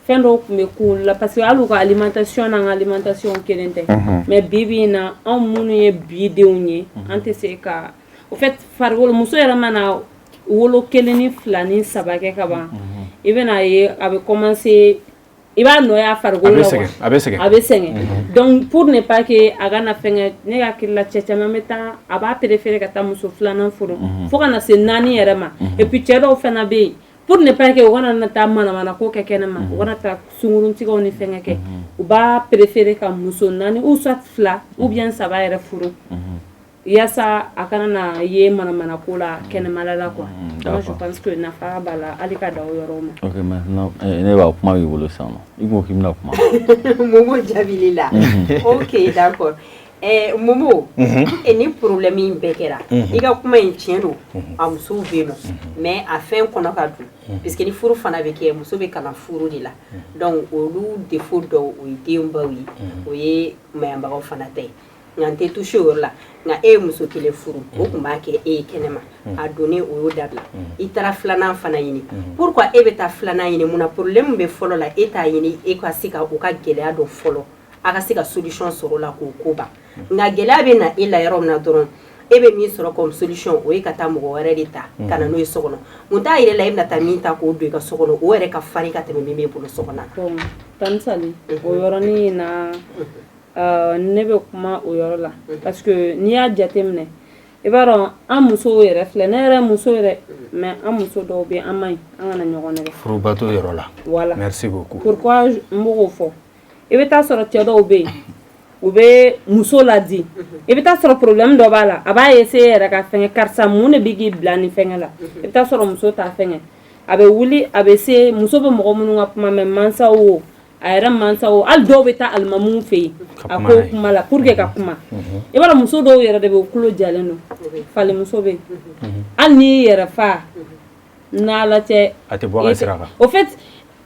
fɛn dɔw tun bɛ k'u la parce que hali u ka alimentation n'an ka alimentation kelen tɛ mais bi bi in na anw minnu ye bi denw ye an tɛ se ka au fait farikolo muso yɛrɛ mana wolo kelen ni fila ni saba kɛ ka ban i bɛna ye a bɛ commencer i b'a nɔya farikolo la a bɛ sɛgɛn donc pour ne pas que a kana fɛngɛ ne ka hakili la cɛ caman bɛ taa a b'a préférer ka taa muso filanan furu fo ka na se 4 yɛrɛ ma et puis cɛ dɔw fana bɛ yen pour ne pas que u kana na taa manamana ko kɛ kɛnɛ ma u kana taa sunguruntigɛw ni fɛngɛ kɛ u b'a préférer ka muso 4 ou soit 2 ou bien 3 yɛrɛ furu yasa a kana na ye manamana ko la kɛnɛmala la quoi donc je pense que nafa b'a la hali ka da o yɔrɔw ma. ok maintenant ne b'a kuma b'i bolo sisan nɔ i ko k'i bɛna kuma. Momo jaabili la ok d'accord Momo ni problème in bɛɛ kɛra i ka kuma in tiɲɛ don a musow bɛ yen nɔ mais a fɛn kɔnɔ ka dun puisque ni furu fana bɛ kɛ muso bɛ kalan furu de la donc olu défaut dɔw o ye denbaw ye o ye mayanbagaw fana ta ye nka n tɛ touché o yɔrɔ la nka e ye muso kelen furu o tun b'a kɛ e ye kɛnɛma a donnen o y'o dabila i taara filanan fana ɲini pourquoi e bɛ taa filanan ɲini mun na problème bɛ fɔlɔ la e t'a ɲini e ka se ka o ka gɛlɛya dɔn fɔlɔ a ka se ka solution sɔrɔ la k'o ko ban nka gɛlɛya bɛ na e la yɔrɔ min na dɔrɔn e bɛ min sɔrɔ comme solution o ye ka taa mɔgɔ wɛrɛ de ta ka na n'o ye so kɔnɔ mun t'a yɛrɛ la e bɛna taa min ta k'o don i ka so kɔnɔ o yɛrɛ ka farin ka tɛmɛ min b'e bolo so kɔnɔ. Tani Sali o yɔrɔnin in na ne bɛ kuma o yɔrɔ la parce que n'i y'a jateminɛ i b'a dɔn an musow yɛrɛ filɛ ne yɛrɛ muso yɛrɛ mais an muso dɔw bɛ an man ɲi an kana ɲɔgɔn nɛgɛ. Furubato yɔrɔ la. Voilà. Merci beaucoup. Pourquoi n b'o fɔ i bɛ taa sɔrɔ cɛ dɔw bɛ yen u bɛ muso ladi i bɛ taa sɔrɔ problème dɔ b'a la a b'a essayer yɛrɛ ka fɛngɛ karisa mun de bɛ k'i bila nin fɛngɛ la i bɛ taa sɔrɔ muso t'a fɛngɛ a bɛ wuli a bɛ se muso bɛ mɔgɔ minnu ka kuma mɛ mansaw o a yɛrɛ mansaw o hali dɔw bɛ taa alimamuw fɛ yen a ko kuma la pour que ka kuma i b'a dɔn muso dɔw yɛrɛ de bɛ u tulo jalen don fali muso bɛ yen hali n'i yɛrɛ fa n'ala cɛ a tɛ bɔ a ka sira kan au fait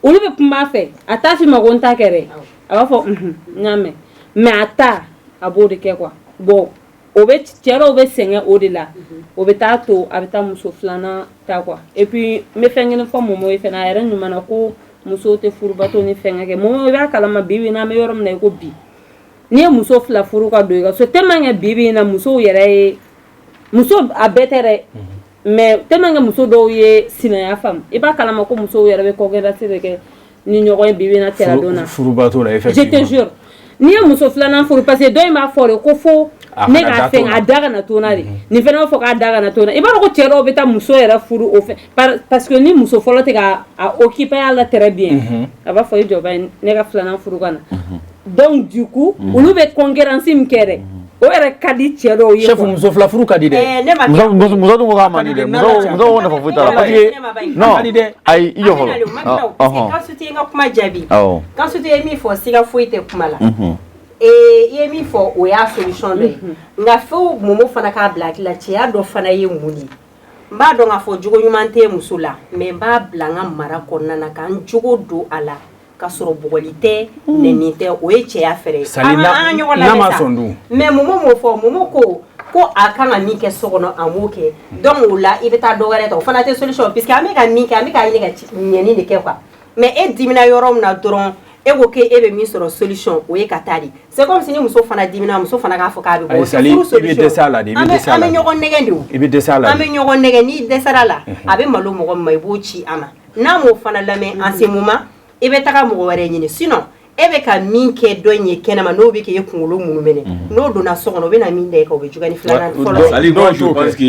olu bɛ kuma fɛ a t'a f'i ma ko n ta kɛ dɛ a b'a fɔ n y'a mɛn mais a ta a b'o de kɛ quoi bon o bɛ cɛ dɔw bɛ sɛgɛn o de la o bɛ taa to a bɛ taa muso filanan ta quoi et puis n bɛ fɛn kelen fɔ Momo ye fana a yɛrɛ ɲuman na ko musow tɛ furubato ni fɛngɛ kɛ Momo i b'a kalama bi bi in na an bɛ yɔrɔ min na i ko bi n'i ye muso fila furu ka don i ka so tellement que bi bi in na musow yɛrɛ ye muso a bɛɛ tɛ dɛ mais tellement que muso dɔw ye sinaya faamu i b'a kalama ko musow yɛrɛ bɛ kɔkɛdasi de kɛ ni ɲɔgɔn ye bi bi in na cɛla don na furubato la je te jure n'i ye muso filanan furu parce que dɔ in b'a fɔ de ko fo ne ka fɛn a da kana to na de nin fana b'a fɔ k'a da kana to na i b'a dɔn ko cɛ dɔw bɛ taa muso yɛrɛ furu o fɛ parce que ni muso fɔlɔ tɛ ka occuper a la très bien a b'a fɔ i jɔ ba ne ka filanan furu ka na donc du coup olu bɛ concurrence min kɛ dɛ o yɛrɛ ka di cɛ dɔw ye chef muso fila furu ka di dɛ muso dun ko k'a man di dɛ muso ko nafa foyi t'a la parce que non ayi i jɔ fɔlɔ kan suti n ka kuma jaabi kan suti ye min fɔ siga foyi tɛ kuma la i ye min fɔ o y'a solution dɔ ye nka fɛnw Momo fana k'a bila hakili la cɛya dɔ fana ye mun ye n b'a dɔn k'a fɔ jogo ɲuman tɛ muso la mais n b'a bila n ka mara kɔnɔna na ka n jogo don a la ka sɔrɔ bugɔli tɛ nɛni tɛ o ye cɛya fɛɛrɛ ye an ka ɲɔgɔn lamɛn sa mais Momo m'o fɔ Momo ko a kan ka min kɛ so kɔnɔ a m'o kɛ donc o la i bɛ taa dɔ wɛrɛ ta o fana tɛ solution puisque an bɛ ka min kɛ an bɛ ka ɲini ka ɲɛni de kɛ quoi mais e dimina yɔrɔ min na dɔrɔn e ko k'e bɛ min sɔrɔ solution o ye ka taa de c'est comme si ni muso fana dimina muso fana k'a fɔ k'a bɛ bɔ furu solution an bɛ ɲɔgɔn nɛgɛn de o an bɛ ɲɔgɔn nɛgɛn n'i dɛsɛra la a bɛ malo mɔgɔ min ma i b'o ci a ma n'a m'o fana lamɛn en ce moment i bɛ taga mɔgɔ wɛrɛ ɲini sinon e bɛ ka min kɛ dɔ in ye kɛnɛma n'o bɛ k'e kunkolo munu minɛ n'o donna so kɔnɔ o bɛ na min da e kan o bɛ juguya ni filanan fɔlɔ ye. Ali non je pense que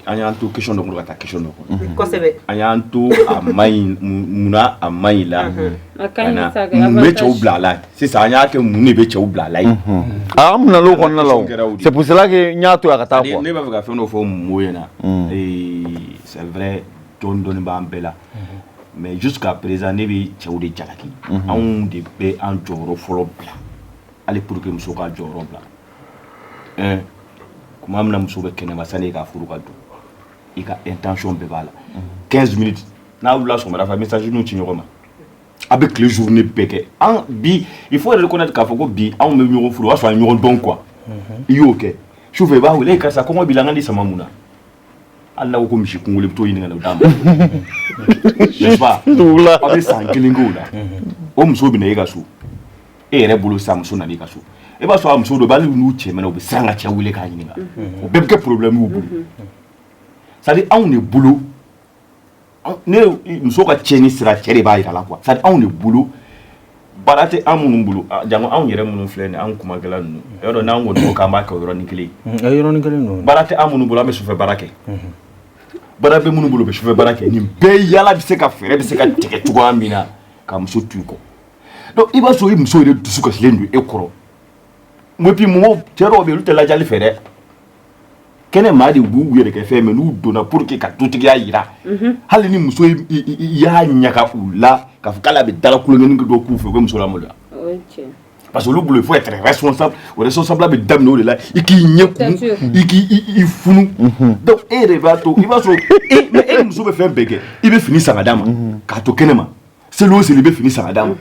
an y'an to question dɔ kɔnɔ ka taa question dɔ kɔnɔ kosɛbɛ an y'an to a man ɲi munna a man ɲi la mun bɛ cɛw bila a la sisan an y'a kɛ mun de bɛ cɛw bila a la yen an mun na l'o kɔnɔna la o c'est pour cela que n y'a to a ka taa quoi ne b'a fɛ ka fɛn dɔ fɔ Momo ɲɛna c'est vrai dɔɔni dɔɔni b'an bɛɛ la mais jusqu'à présent ne bɛ cɛw de jalaki anw de bɛ an jɔyɔrɔ fɔlɔ bila hali pour que muso ka jɔyɔrɔ bila kuma min na muso bɛ kɛnɛma sani k'a furu ka don i ka intention bɛɛ b'a la 15 minutes n'a wulila sɔgɔmada fɛ message ninnu ci ɲɔgɔn ma a bɛ tile journée bɛɛ kɛ bi il faut reconnaître k'a fɔ ko bi anw bɛ ɲɔgɔn furu o b'a sɔrɔ a ɲɔgɔn dɔn quoi i y'o kɛ sufɛ i b'a wele karisa kɔngɔ b'i la n ka di sama mun na hali n'a ko ko misi kunkolo bɛ t'o ɲini ka na o d'a ma n'est-ce pas aw bɛ san kelen k'o la o muso bɛ na e ka so e yɛrɛ bolo sa muso nana i ka so e b'a sɔrɔ a muso dɔ b'ale n'u cɛ mɛnna u bɛ siran ka cɛ wele k'a ɲininka o bɛɛ bɛ kɛ problème y'u bolo c'est à dire anw de bolo ne muso ka cɛnni sira cɛ de b'a yira la quoi c'est à dire anw de bolo baara tɛ an minnu bolo jango anw yɛrɛ minnu filɛ nin an kumakɛla ninnu i y'a dɔn n'an ko k'an b'a kɛ o yɔrɔnin kelen yɔrɔnin kelen don baara tɛ an minnu bolo an bɛ sufɛ baara kɛ baara bɛ minnu bolo bɛ sufɛ baara kɛ nin bɛɛ yala bɛ se ka fɛɛrɛ bɛ se ka tigɛ cogoya min na ka muso to i kɔ donc i b'a sɔrɔ i muso yɛrɛ dusu kasilen don e kɔrɔ et puis mɔgɔw cɛ dɔw bɛ yen olu tɛ lajali fɛ dɛ kɛnɛ maa de b'u yɛrɛ kɛ fɛn mais n'u donna pour que ka dutigiya yira hali ni muso y'a ɲaga u la k'a fɔ k'ale bɛ dala kulonkɛni dɔ k'u fɛ u bɛ muso lamaloya parce que olu il faut être responsable o responsable bɛ daminɛ o de la i k'i ɲɛ kun i funu donc e yɛrɛ b'a to i b'a sɔrɔ mais e muso bɛ fɛn bɛɛ kɛ i bɛ fini san ka d'a ma k'a to kɛnɛ ma seli o seli i bɛ fini san ka d'a ma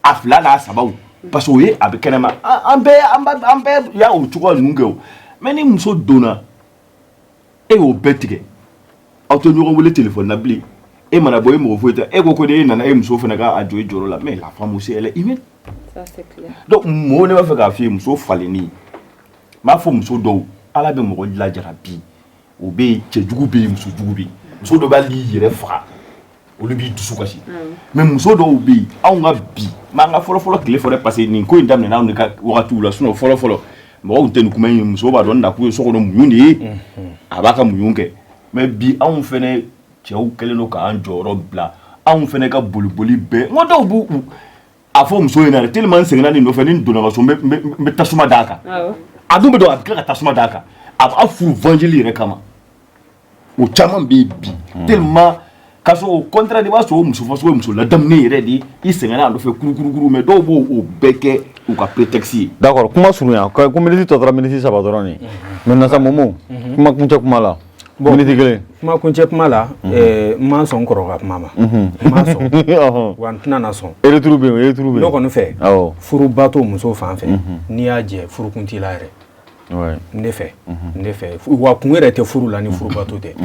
a fila n'a sabaw parce que o ye a bɛ kɛnɛ ma an bɛɛ y'a o cogoya ninnu kɛ o mais ni muso donna e y'o bɛɛ tigɛ aw tɛ ɲɔgɔn wele téléphone na bilen e mana bɔ e mɔgɔ foyi tɛ e ko de e nana e muso fana k'a jɔ i jɔyɔrɔ la mais la femme aussi elle est humaine. Ça c'est clair. Donc mɔgɔw ne b'a fɛ k'a f'i ye muso falenni n b'a fɔ muso dɔw ala bɛ mɔgɔ lajara bi o bɛ yen cɛjugu bɛ yen musojugu bɛ yen muso dɔw b'a l'i yɛrɛ faga olu b'i dusu kasi mais muso dɔw bɛ yen anw ka bi m'an ka fɔlɔ-fɔlɔ tile fɔ dɛ parce que nin ko in daminɛna anw de ka wagatiw la sinon fɔlɔ-fɔlɔ mɔgɔw tɛ nin kuma in muso b'a dɔn nakun ye so kɔnɔ muɲu de ye a b'a ka muɲu kɛ mais bi anw fɛnɛ cɛw kɛlen don k'an jɔyɔrɔ bila anw fɛnɛ ka boliboli bɛɛ n ko dɔw b'u a fɔ muso ɲɛna dɛ tellement n sɛgɛnna nin nɔfɛ ni n donna ka so n bɛ tasuma d'a kan a dun bɛ dɔn a bɛ tila ka tasuma d'a kan a b'a furu evangile yɛrɛ kama o caman bɛ yen bi tellement k'a sɔrɔ au contraire i b'a sɔrɔ o muso fasugu ye muso ladamunen yɛrɛ de i sɛgɛnna a nɔfɛ kurukuru mais dɔw b'o o bɛɛ kɛ u ka prétexte ye. D'accord kuma surunya ko minute tɔ dɔrɔn minute 3 dɔrɔn de maintenant sa Momo kuma kuncɛ kuma la minute kelen kuma kuncɛ kuma la n ma sɔn n kɔrɔ ka kuma ma n ma sɔn wa n tɛna na sɔn retour bɛ yen retour bɛ yen ne kɔni fɛ furuba to muso fan fɛ n'i y'a jɛ furukun t'i la yɛrɛ ne fɛ wa kun yɛrɛ tɛ furu la ni furuba to tɛ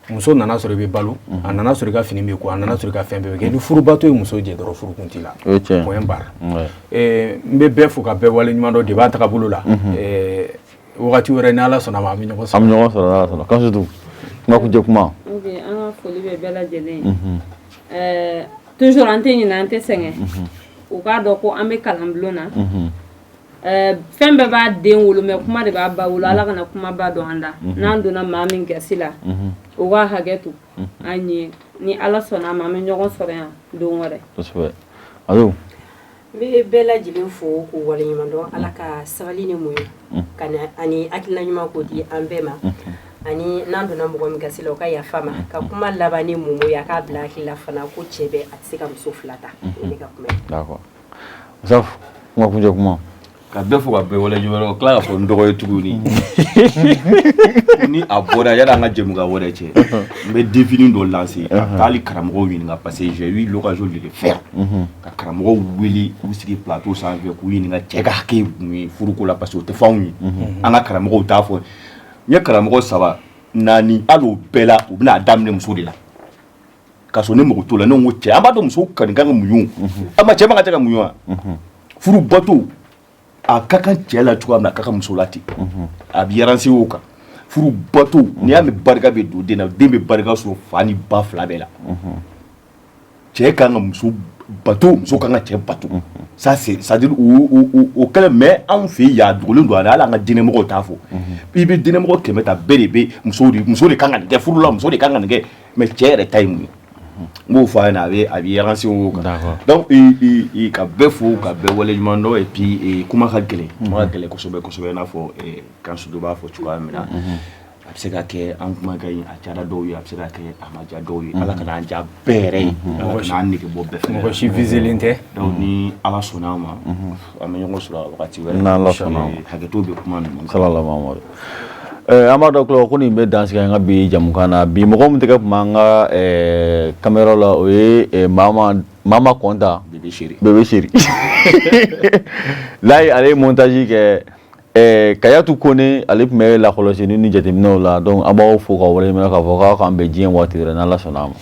muso nana sɔrɔ i bɛ balo a nana sɔrɔ i ka fini bɛ ko a nana sɔrɔ i ka fɛn bɛɛ bɛ kɛ ni furuba to ye muso jɛ dɔrɔn furukun t'i la point barre n bɛ bɛɛ fo ka bɛɛ wale ɲuman dɔ de b'a taga bolo la wagati wɛrɛ ni ala sɔnna ma an bɛ ɲɔgɔn sɔrɔ ala sɔnna kan surtout kuma kuncɛ kuma ok an ka foli bɛ bɛɛ lajɛlen ye toujours an tɛ ɲinɛ an tɛ sɛgɛn u k'a dɔn ko an bɛ kalanbulon na fɛn bɛɛ b'a den wolo mais kuma de b'a ba wolo ala kana kuma ba dɔn an da n'an donna maa min gasi la o k'a hakɛ to an ye ni ala sɔnna ma an bɛ ɲɔgɔn sɔrɔ yan don wɛrɛ kosɛbɛ alo n bɛ bɛɛ lajɛlen fo k'u waleɲuman dɔn ala ka sabali ni muɲu ka ani hakilina ɲuman k'o di an bɛɛ ma ani n'an donna mɔgɔ min gasi la o ka yafa ma ka kuma laban ni mumu ye a k'a bila hakili la fana ko cɛ bɛɛ a tɛ se ka muso fila ta o ne ka kuma ye. D'accord Musafu kuma kuncɛ kuma ka bɛɛ fo ka bɛɛ wale ɲuman dɔn tila ka fɔ n dɔgɔ ye tuguni ni a bɔra yanni an ka jɛmukan wɛrɛ cɛ n bɛ défini dɔ lancer ka taa hali karamɔgɔw ɲininka parce que j'ai eu l'occasion de le faire ka karamɔgɔw wele k'u sigi plateau sanfɛ k'u ɲininka cɛ ka hakɛ ye mun ye furuko la parce que o tɛ fɔ anw ye an ka karamɔgɔw t'a fɔ n ye karamɔgɔ 3 4 hali o bɛɛ la u bɛna a daminɛ muso de la ka sɔrɔ ne mago t'o la ne ko cɛ an b'a dɔn muso kɔni kan ka muɲu an ma cɛ man ka tɛ ka muɲu wa furu bato a ka kan cɛ la cogoya min na a ka kan muso la ten a bɛ yaranse o kan furu bato n'i y'a mɛn barika bɛ don den na den bɛ barika sɔrɔ fa ni ba fila bɛɛ la cɛ kan ka muso bato muso kan ka cɛ bato ça c'est c'est-à-dire o kɛlen mais anw fɛ yen a dogolen don a la hali an ka diinɛmɔgɔw t'a fɔ i bɛ diinɛmɔgɔ 100 ta bɛɛ de bɛ muso de kan ka nin kɛ furu la muso de kan ka nin kɛ mais cɛ yɛrɛ ta ye mun ye n b'o fɔ a ɲɛna a bɛ yaranse o kan donc ka bɛɛ fo ka bɛɛ wale ɲuman dɔn et puis kuma ka gɛlɛn kosɛbɛ kosɛbɛ i n'a fɔ Kansudu b'a fɔ cogoya min na a bɛ se ka kɛ an kuma ka ɲi a diyara dɔw ye a bɛ se ka kɛ a ma diya dɔw ye ala kana an diya bɛɛ yɛrɛ ye ala kana an nege bɔ bɛɛ fɛ mɔgɔ si viselen tɛ donc ni ala sɔnna a ma an bɛ ɲɔgɔn sɔrɔ wagati wɛrɛ n'ala sɔnna a ma hakɛto bɛ kuma ninnu sallallahu alaihi an b'a dɔn ko nin bɛ dansigi an ka bi jamukan na bi mɔgɔ min tɛgɛ tun b'an ka caméra la o ye Mama Konta bébé chéri là ale ye montage kɛ Kayatu Kone ale tun bɛ lakɔlɔsili ni jateminɛw la donc an b'aw fo ka waleɲuman k'a fɔ k'aw k'an bɛn diɲɛ waati wɛrɛ n'ala sɔnna a ma.